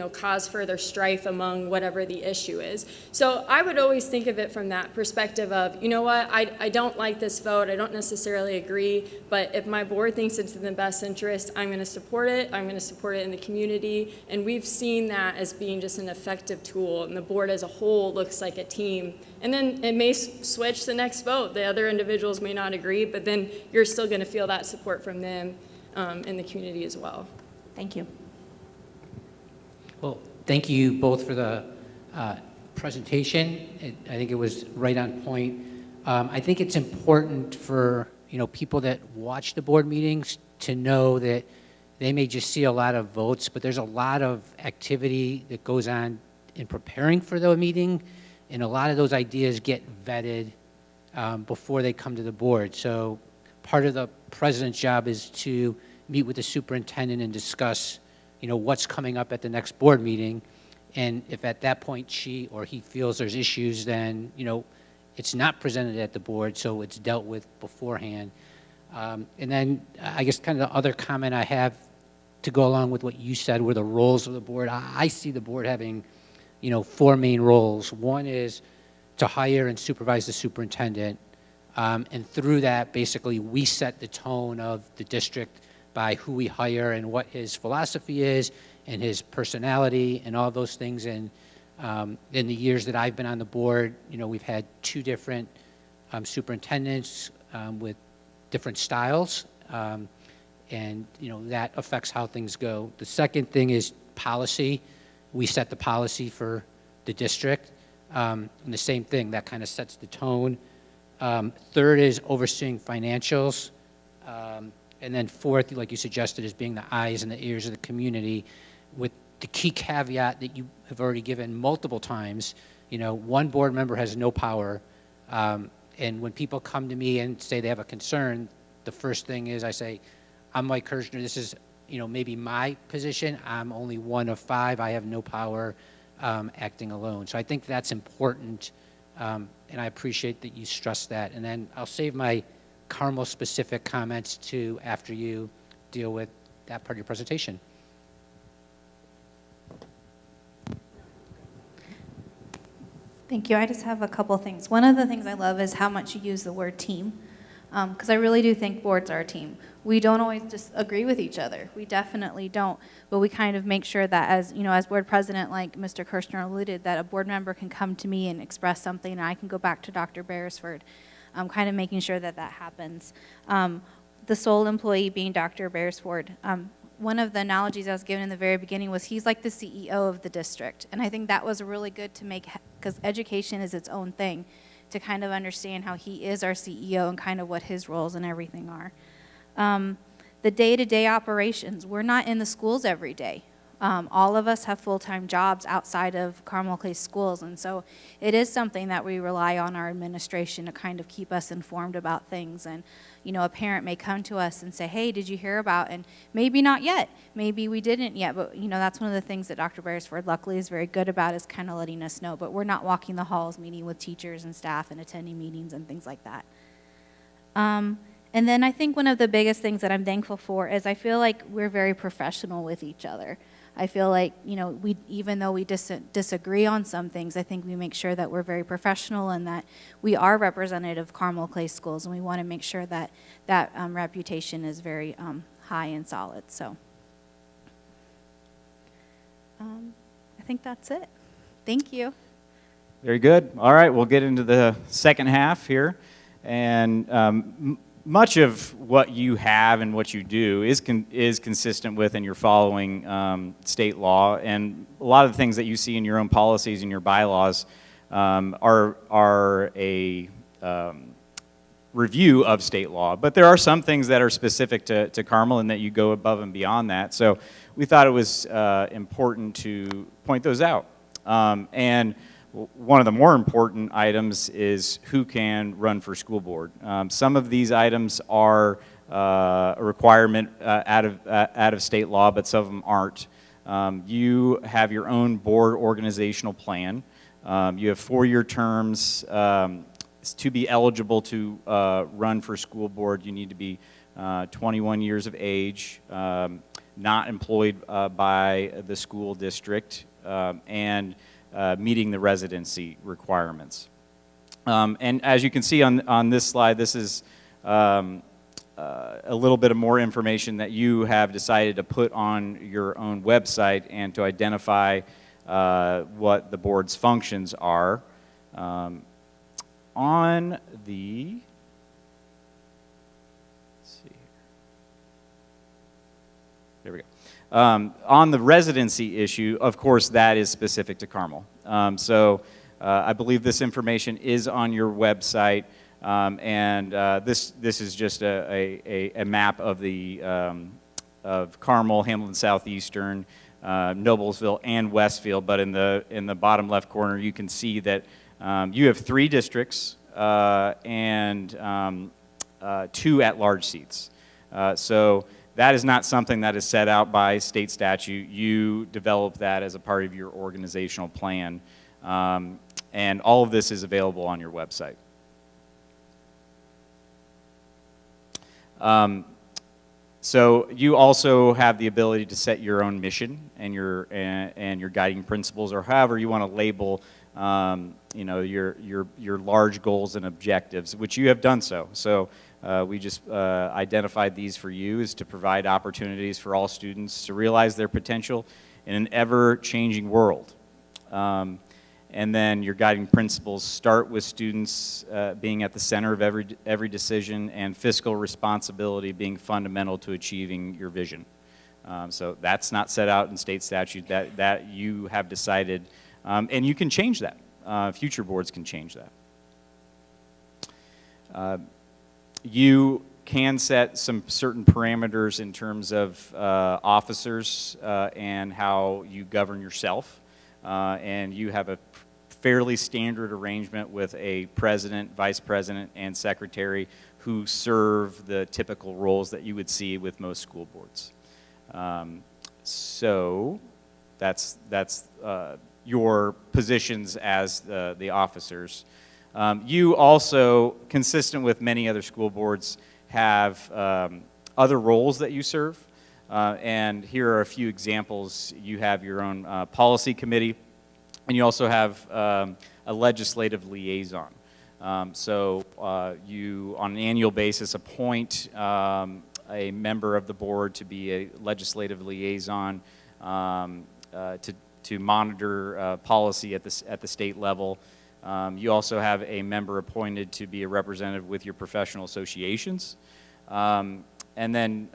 cause further strife among whatever the issue is? So I would always think of it from that perspective of, what, I don't like this vote, I don't necessarily agree, but if my board thinks it's in the best interest, I'm going to support it, I'm going to support it in the community, and we've seen that as being just an effective tool, and the board as a whole looks like a team. And then it may switch the next vote. The other individuals may not agree, but then you're still going to feel that support from them in the community as well. Thank you. Well, thank you both for the presentation. I think it was right on point. I think it's important for people that watch the board meetings to know that they may just see a lot of votes, but there's a lot of activity that goes on in preparing for the meeting, and a lot of those ideas get vetted before they come to the board. So part of the president's job is to meet with the superintendent and discuss what's coming up at the next board meeting, and if at that point she or he feels there's issues, then it's not presented at the board, so it's dealt with beforehand. And then I guess kind of the other comment I have to go along with what you said were the roles of the board. I see the board having 4 main roles. One is to hire and supervise the superintendent, and through that basically we set the tone of the district by who we hire and what his philosophy is and his personality and all those things. And in the years that I've been on the board, we've had 2 different superintendents with different styles, and that affects how things go. The second thing is policy. We set the policy for the district, and the same thing, that kind of sets the tone. Third is overseeing financials. And then fourth, like you suggested, is being the eyes and the ears of the community, with the key caveat that you have already given multiple times. One board member has no power, and when people come to me and say they have a concern, the first thing is I say, I'm Mike Kirshner, this is maybe my position, I'm only 1 of 5, I have no power acting alone. So I think that's important, and I appreciate that you stress that. And then I'll save my Carmel specific comments to after you deal with that part of your presentation. Thank you. I just have a couple things. One of the things I love is how much you use the word team, because I really do think boards are a team. We don't always just agree with each other. We definitely don't, but we kind of make sure that as board president, like Mr. Kirshner alluded, that a board member can come to me and express something, and I can go back to Dr. Beresford. Kind of making sure that happens. The sole employee being Dr. Beresford. One of the analogies I was given in the very beginning was he's like the CEO of the district. And I think that was really good to make, because education is its own thing, to kind of understand how he is our CEO and kind of what his roles and everything are. The day-to-day operations, we're not in the schools every day. All of us have full-time jobs outside of Carmel Clay Schools, and so it is something that we rely on our administration to kind of keep us informed about things. And a parent may come to us and say, hey, did you hear about, and maybe not yet, maybe we didn't yet, but that's one of the things that Dr. Beresford luckily is very good about, is kind of letting us know. But we're not walking the halls meeting with teachers and staff and attending meetings and things like that. And then I think one of the biggest things that I'm thankful for is I feel like we're very professional with each other. I feel like, even though we disagree on some things, I think we make sure that we're very professional and that we are representative of Carmel Clay Schools, and we want to make sure that reputation is very high and solid. So I think that's it. Thank you. Very good. All right, we'll get into the second half here. And much of what you have and what you do is consistent with and you're following state law, and a lot of the things that you see in your own policies and your bylaws are a review of state law. But there are some things that are specific to Carmel and that you go above and beyond that. So we thought it was important to point those out. And one of the more important items is who can run for school board. Some of these items are a requirement out of state law, but some of them aren't. You have your own board organizational plan. You have 4-year terms. To be eligible to run for school board, you need to be 21 years of age, not employed by the school district, and meeting the residency requirements. And as you can see on this slide, this is a little bit of more information that you have decided to put on your own website and to identify what the board's functions are. On the, let's see here. There we go. On the residency issue, of course, that is specific to Carmel. I believe this information is on your website, and this is just a map of the of Carmel, Hamilton Southeastern, Noblesville, and Westfield. But in the bottom left corner, you can see that you have 3 districts and 2 at-large seats. So that is not something that is set out by state statute. You develop that as a part of your organizational plan. And all of this is available on your website. So you also have the ability to set your own mission and your guiding principles, or however you want to label you know, your large goals and objectives, which you have done so. So we just identified these for you is to provide opportunities for all students to realize their potential in an ever-changing world. And then your guiding principles start with students being at the center of every decision, and fiscal responsibility being fundamental to achieving your vision. So that's not set out in state statute. That you have decided, and you can change that. Future boards can change that. You can set some certain parameters in terms of officers and how you govern yourself. And you have a fairly standard arrangement with a president, vice president, and secretary who serve the typical roles that you would see with most school boards. So that's your positions as the officers. You also, consistent with many other school boards, have other roles that you serve. And here are a few examples. You have your own policy committee, and you also have a legislative liaison. So you, on an annual basis, appoint a member of the board to be a legislative liaison to monitor policy at the state level. You also have a member appointed to be a representative with your professional associations. And then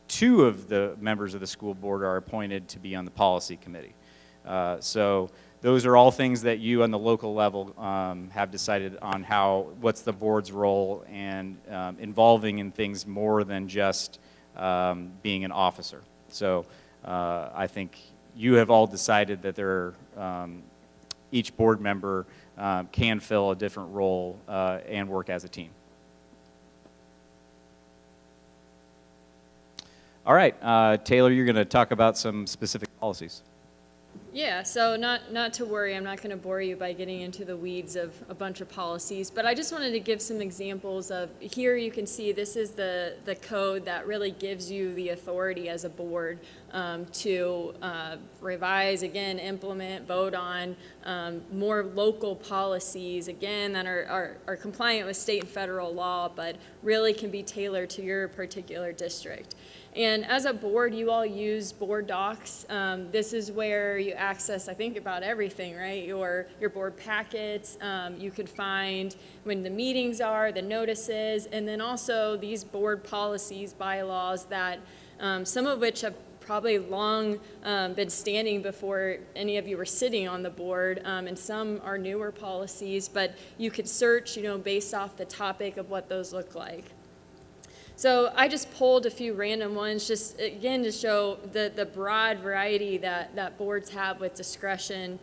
2 of the members of the school board are appointed to be on the policy committee. So those are all things that you on the local level have decided on what's the board's role, and involving in things more than just being an officer. So I think you have all decided that each board member can fill a different role and work as a team. All right, Taylor, you're going to talk about some specific policies. Yeah, so not to worry, I'm not going to bore you by getting into the weeds of a bunch of policies, but I just wanted to give some examples of, here you can see this is the code that really gives you the authority as a board to revise, again, implement, vote on more local policies, again, that are compliant with state and federal law, but really can be tailored to your particular district. And as a board, you all use board docs. This is where you access, I think, about everything, right? Your board packets. You could find when the meetings are, the notices, and then also these board policies, bylaws that some of which have probably long been standing before any of you were sitting on the board, and some are newer policies, but you could search, based off the topic of what those look like. So I just pulled a few random ones, just again to show the broad variety that boards have with discretion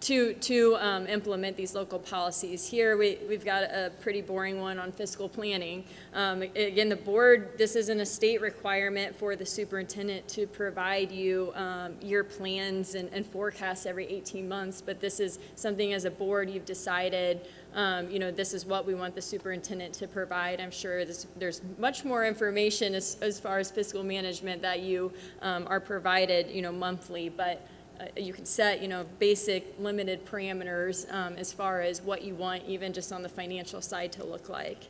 to implement these local policies. Here we've got a pretty boring one on fiscal planning. Again, the board, this isn't a state requirement for the superintendent to provide you your plans and forecasts every 18 months, but this is something as a board you've decided, this is what we want the superintendent to provide. I'm sure there's much more information as far as fiscal management that you are provided, monthly, but you can set, basic limited parameters as far as what you want, even just on the financial side, to look like.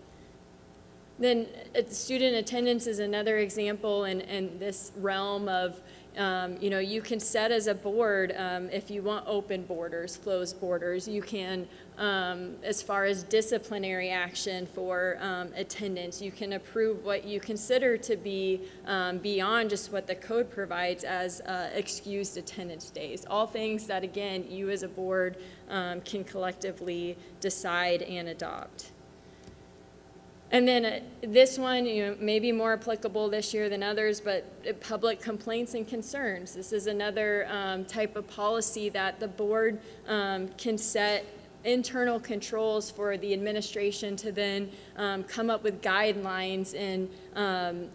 Then student attendance is another example in this realm of, you can set as a board if you want open borders, closed borders. You can, as far as disciplinary action for attendance, you can approve what you consider to be beyond just what the code provides as excused attendance days. All things that, again, you as a board can collectively decide and adopt. And then this one, may be more applicable this year than others, but public complaints and concerns. This is another type of policy that the board can set internal controls for the administration to then come up with guidelines and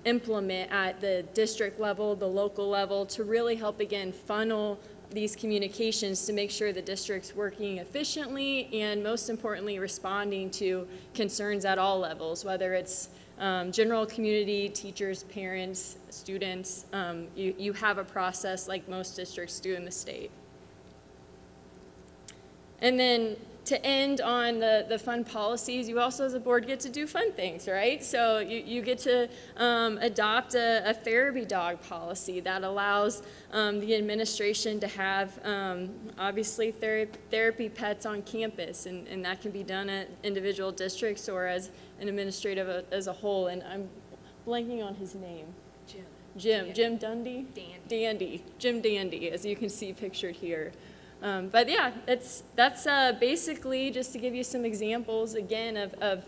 implement at the district level, the local level, to really help, again, funnel these communications to make sure the district's working efficiently and, most importantly, responding to concerns at all levels, whether it's general community, teachers, parents, students. You have a process like most districts do in the state. And then to end on the fun policies, you also as a board get to do fun things, right? So you get to adopt a therapy dog policy that allows the administration to have, obviously, therapy pets on campus, and that can be done at individual districts or as an administrative as a whole. And I'm blanking on his name. Jim Dundee? Dandy. Jim Dandy, as you can see pictured here. But yeah, that's basically just to give you some examples, again, of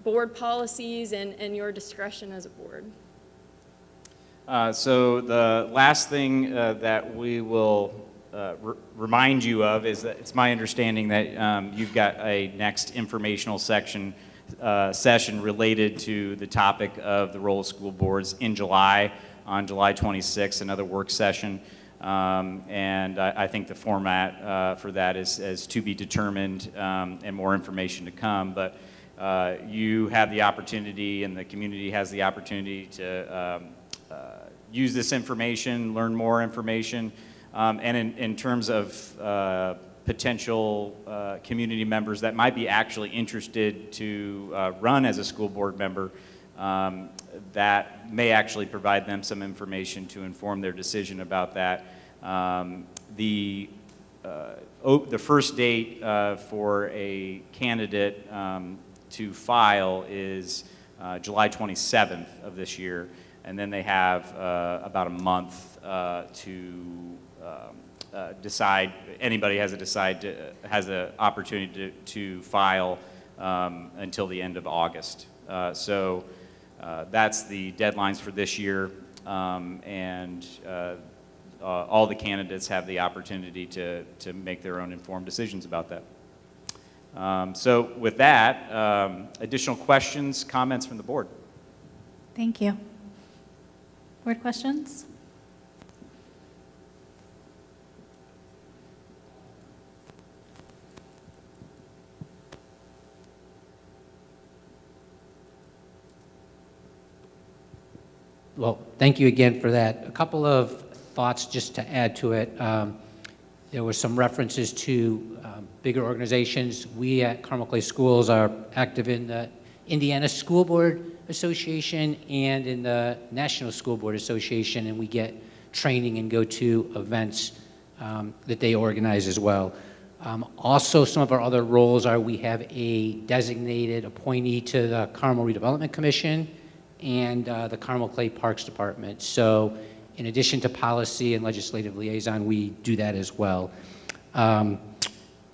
board policies and your discretion as a board. So the last thing that we will remind you of is that it's my understanding that you've got a next informational session related to the topic of the role of school boards in July, on July 26th, another work session. And I think the format for that is to be determined and more information to come. But you have the opportunity, and the community has the opportunity to use this information, learn more information, and in terms of potential community members that might be actually interested to run as a school board member, that may actually provide them some information to inform their decision about that. The first date for a candidate to file is July 27th of this year, and then they have about a month to decide. Anybody has an opportunity to file until the end of August. So that's the deadlines for this year, and all the candidates have the opportunity to make their own informed decisions about that. So with that, additional questions, comments from the board? Thank you. Board questions? Well, thank you again for that. A couple of thoughts just to add to it. There were some references to bigger organizations. We at Carmel Clay Schools are active in the Indiana School Board Association and in the National School Board Association, and we get training and go to events that they organize as well. Also, some of our other roles are we have a designated appointee to the Carmel Redevelopment Commission and the Carmel Clay Parks Department. So in addition to policy and legislative liaison, we do that as well.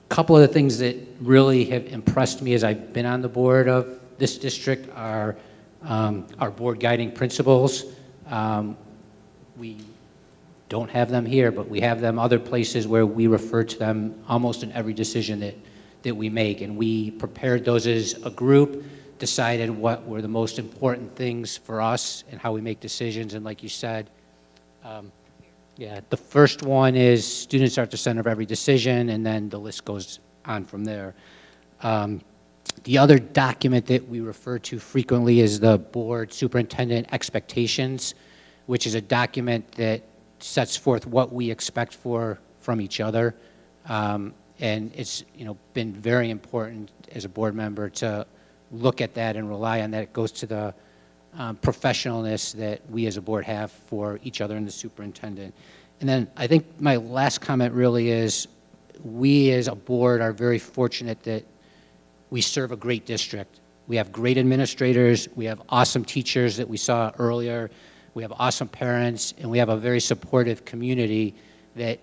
Couple of the things that really have impressed me as I've been on the board of this district are our board guiding principles. We don't have them here, but we have them other places where we refer to them almost in every decision that we make. And we prepared those as a group, decided what were the most important things for us and how we make decisions. And like you said, the first one is students are at the center of every decision, and then the list goes on from there. The other document that we refer to frequently is the board superintendent expectations, which is a document that sets forth what we expect from each other. And it's been very important as a board member to look at that and rely on that. It goes to the professionalness that we as a board have for each other and the superintendent. And then I think my last comment really is we as a board are very fortunate that we serve a great district. We have great administrators, we have awesome teachers that we saw earlier, we have awesome parents, and we have a very supportive community that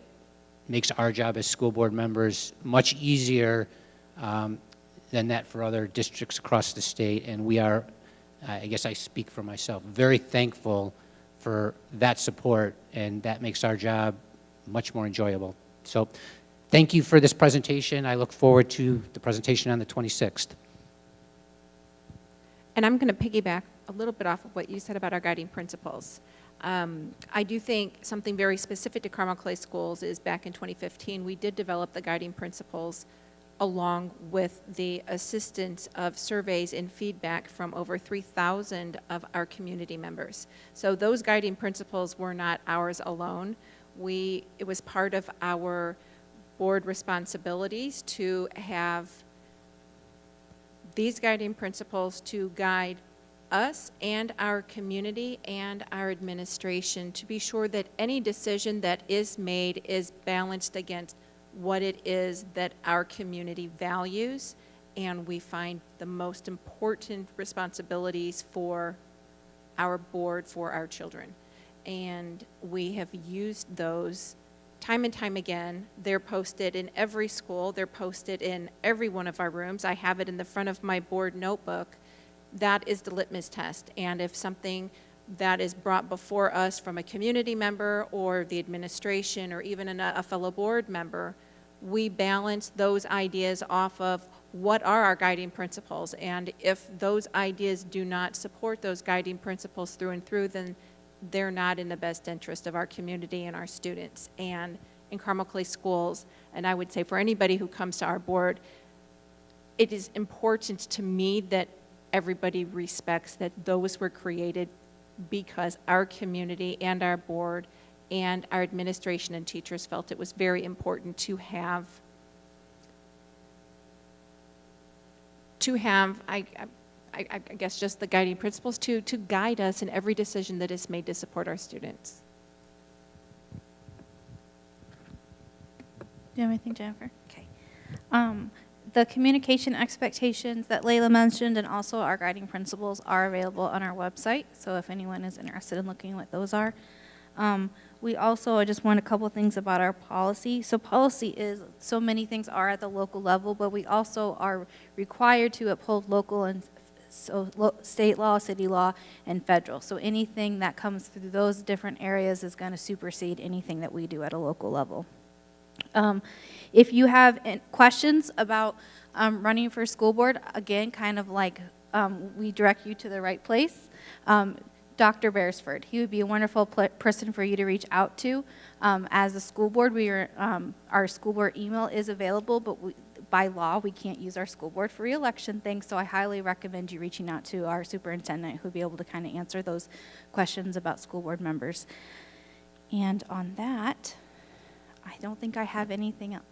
makes our job as school board members much easier than that for other districts across the state. And we are, I guess I speak for myself, very thankful for that support, and that makes our job much more enjoyable. So thank you for this presentation. I look forward to the presentation on the 26th. And I'm going to piggyback a little bit off of what you said about our guiding principles. I do think something very specific to Carmel Clay Schools is back in 2015, we did develop the guiding principles along with the assistance of surveys and feedback from over 3,000 of our community members. So those guiding principles were not ours alone. It was part of our board responsibilities to have these guiding principles to guide us and our community and our administration to be sure that any decision that is made is balanced against what it is that our community values and we find the most important responsibilities for our board, for our children. And we have used those time and time again. They're posted in every school. They're posted in every one of our rooms. I have it in the front of my board notebook. That is the litmus test. And if something that is brought before us from a community member or the administration or even a fellow board member, we balance those ideas off of what are our guiding principles. And if those ideas do not support those guiding principles through and through, then they're not in the best interest of our community and our students. And in Carmel Clay Schools, and I would say for anybody who comes to our board, it is important to me that everybody respects that those were created because our community and our board and our administration and teachers felt it was very important to have I guess just the guiding principles to guide us in every decision that is made to support our students. Do you have anything, Jennifer? Okay. The communication expectations that Layla mentioned and also our guiding principles are available on our website. So if anyone is interested in looking at what those are. We also, I just want a couple things about our policy. So policy is, so many things are at the local level, but we also are required to uphold local and state law, city law, and federal. So anything that comes through those different areas is going to supersede anything that we do at a local level. If you have questions about running for school board, again, kind of like we direct you to the right place. Dr. Beresford, he would be a wonderful person for you to reach out to. As a school board, our school board email is available, but by law, we can't use our school board for re-election things, so I highly recommend you reaching out to our superintendent who will be able to kind of answer those questions about school board members. And on that, I don't think I have anything else.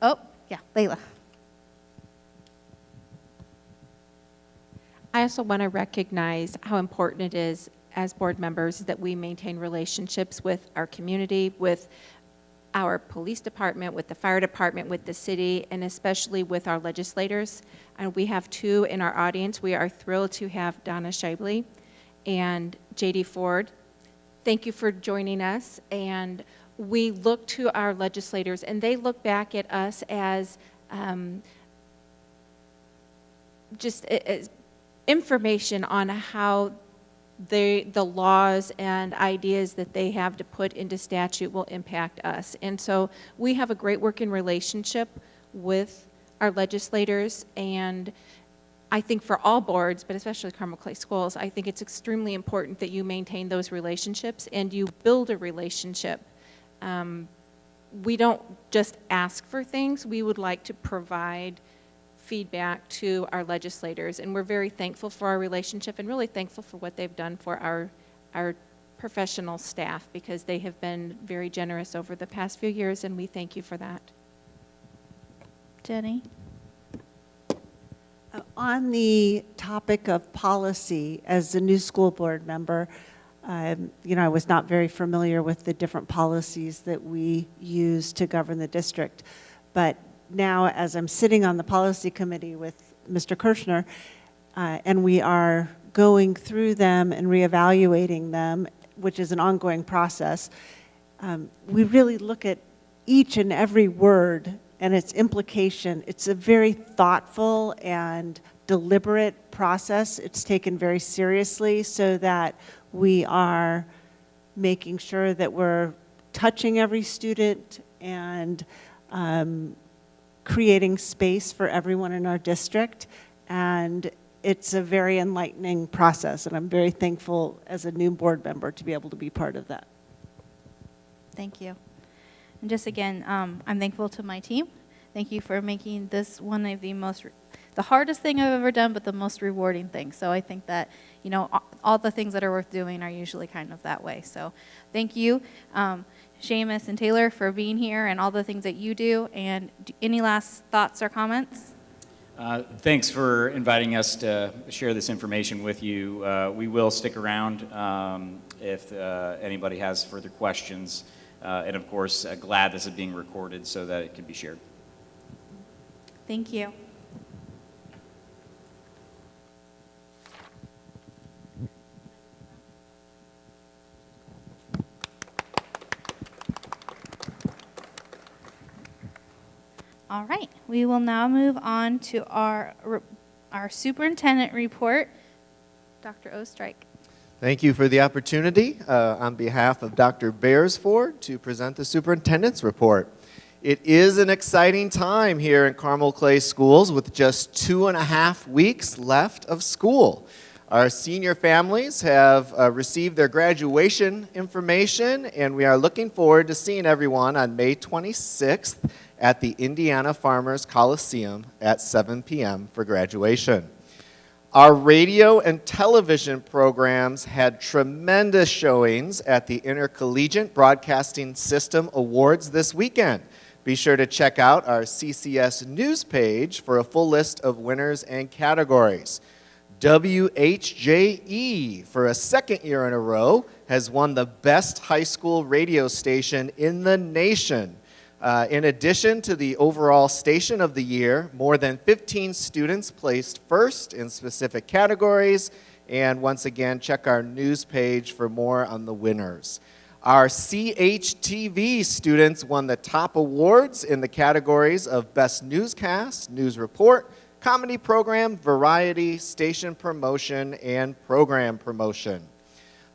Oh, yeah, Layla. I also want to recognize how important it is as board members that we maintain relationships with our community, with our police department, with the fire department, with the city, and especially with our legislators. And we have two in our audience. We are thrilled to have Donna Shibley and J.D. Ford. Thank you for joining us. And we look to our legislators, and they look back at us as just as information on how the laws and ideas that they have to put into statute will impact us. And so we have a great working relationship with our legislators, and I think for all boards, but especially Carmel Clay Schools, I think it's extremely important that you maintain those relationships and you build a relationship. We don't just ask for things, we would like to provide feedback to our legislators, and we're very thankful for our relationship and really thankful for what they've done for our professional staff, because they have been very generous over the past few years, and we thank you for that. Jenny? On the topic of policy, as a new school board member, I was not very familiar with the different policies that we use to govern the district. But now, as I'm sitting on the policy committee with Mr. Kirshner, and we are going through them and reevaluating them, which is an ongoing process, we really look at each and every word and its implication. It's a very thoughtful and deliberate process. It's taken very seriously so that we are making sure that we're touching every student and creating space for everyone in our district. And it's a very enlightening process, and I'm very thankful as a new board member to be able to be part of that. Thank you. And just again, I'm thankful to my team. Thank you for making this one of the hardest thing I've ever done, but the most rewarding thing. So I think that, all the things that are worth doing are usually kind of that way. So thank you, Seamus and Taylor, for being here and all the things that you do. And any last thoughts or comments? Thanks for inviting us to share this information with you. We will stick around if anybody has further questions. And of course, glad this is being recorded so that it can be shared. Thank you. All right, we will now move on to our superintendent report. Dr. Ostrike. Thank you for the opportunity on behalf of Dr. Beresford to present the superintendent's report. It is an exciting time here in Carmel Clay Schools with just 2.5 weeks left of school. Our senior families have received their graduation information, and we are looking forward to seeing everyone on May 26th at the Indiana Farmers Coliseum at 7 p.m. for graduation. Our radio and television programs had tremendous showings at the Intercollegiate Broadcasting System Awards this weekend. Be sure to check out our CCS news page for a full list of winners and categories. WHJE, for a second year in a row, has won the best high school radio station in the nation. In addition to the overall station of the year, more than 15 students placed first in specific categories. And once again, check our news page for more on the winners. Our CHTV students won the top awards in the categories of Best Newscast, News Report, Comedy Program, Variety, Station Promotion, and Program Promotion.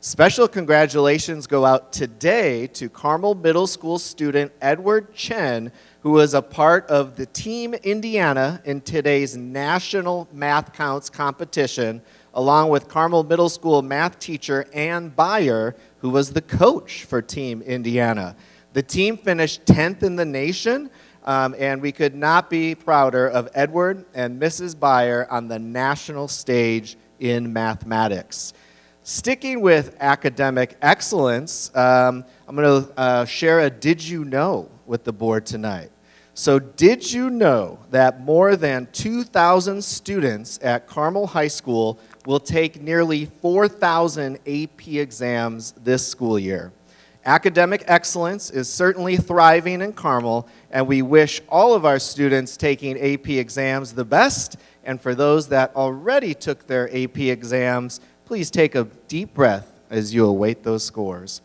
Special congratulations go out today to Carmel Middle School student Edward Chen, who was a part of the Team Indiana in today's National Math Counts competition, along with Carmel Middle School math teacher Ann Byer, who was the coach for Team Indiana. The team finished 10th in the nation, and we could not be prouder of Edward and Mrs. Byer on the national stage in mathematics. Sticking with academic excellence, I'm going to share a did you know with the board tonight. So did you know that more than 2,000 students at Carmel High School will take nearly 4,000 AP exams this school year? Academic excellence is certainly thriving in Carmel, and we wish all of our students taking AP exams the best. And for those that already took their AP exams, please take a deep breath as you await those scores.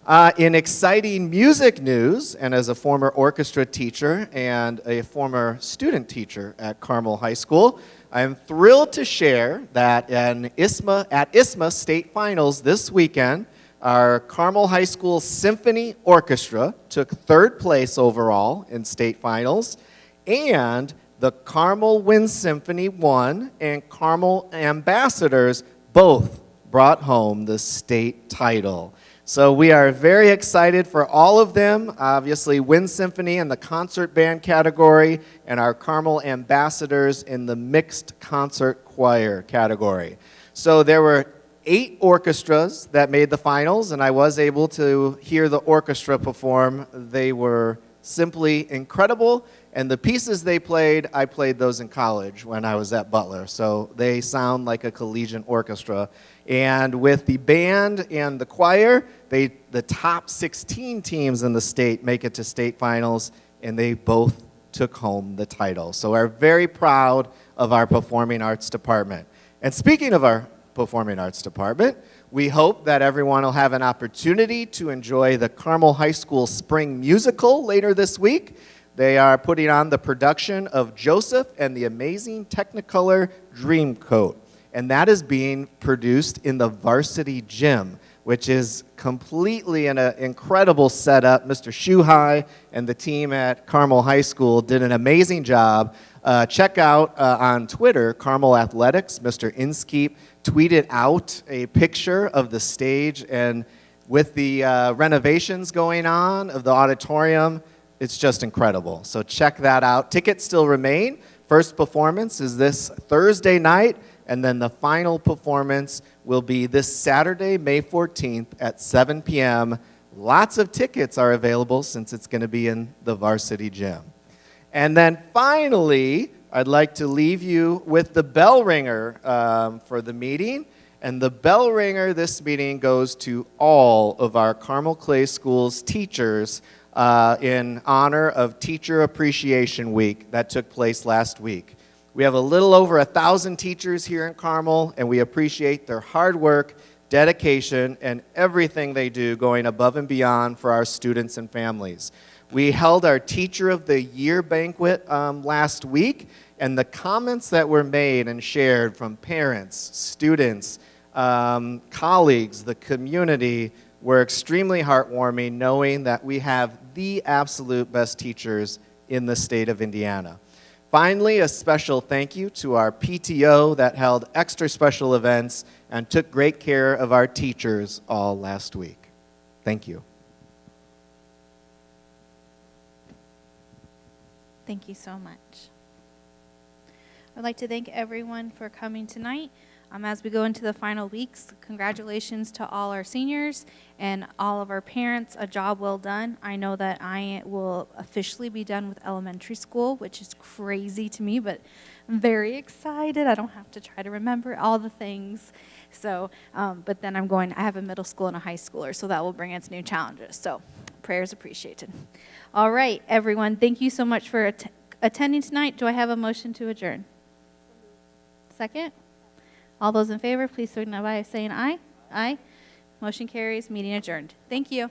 In exciting music news, and as a former orchestra teacher and a former student teacher at Carmel High School, I am thrilled to share that at ISMA State Finals this weekend, our Carmel High School Symphony Orchestra took third place overall in state finals, and the Carmel Wind Symphony won, and Carmel Ambassadors both brought home the state title. So we are very excited for all of them, obviously Wind Symphony in the concert band category, and our Carmel Ambassadors in the mixed concert choir category. So there were 8 orchestras that made the finals, and I was able to hear the orchestra perform. They were simply incredible, and the pieces they played, I played those in college when I was at Butler, so they sound like a collegiate orchestra. And with the band and the choir, the top 16 teams in the state make it to state finals, and they both took home the title. So we're very proud of our performing arts department. And speaking of our performing arts department, we hope that everyone will have an opportunity to enjoy the Carmel High School Spring Musical later this week. They are putting on the production of Joseph and the Amazing Technicolor Dreamcoat, and that is being produced in the Varsity Gym, which is completely an incredible setup. Mr. Shuhai and the team at Carmel High School did an amazing job. Check out on Twitter, Carmel Athletics. Mr. Inskeep tweeted out a picture of the stage, and with the renovations going on of the auditorium, it's just incredible. So check that out. Tickets still remain. First performance is this Thursday night, and then the final performance will be this Saturday, May 14th at 7 p.m. Lots of tickets are available since it's going to be in the Varsity Gym. And then finally, I'd like to leave you with the bell ringer for the meeting. And the bell ringer this meeting goes to all of our Carmel Clay Schools teachers in honor of Teacher Appreciation Week that took place last week. We have a little over 1,000 teachers here in Carmel, and we appreciate their hard work, dedication, and everything they do going above and beyond for our students and families. We held our Teacher of the Year banquet last week, and the comments that were made and shared from parents, students, colleagues, the community, were extremely heartwarming, knowing that we have the absolute best teachers in the state of Indiana. Finally, a special thank you to our PTO that held extra special events and took great care of our teachers all last week. Thank you. Thank you so much. I'd like to thank everyone for coming tonight. As we go into the final weeks, congratulations to all our seniors and all of our parents. A job well done. I know that I will officially be done with elementary school, which is crazy to me, but I'm very excited. I don't have to try to remember all the things. So, but then I have a middle school and a high schooler, so that will bring its new challenges. So, prayers appreciated. All right, everyone, thank you so much for attending tonight. Do I have a motion to adjourn? Second? All those in favor, please signify by saying aye. Aye. Motion carries. Meeting adjourned. Thank you.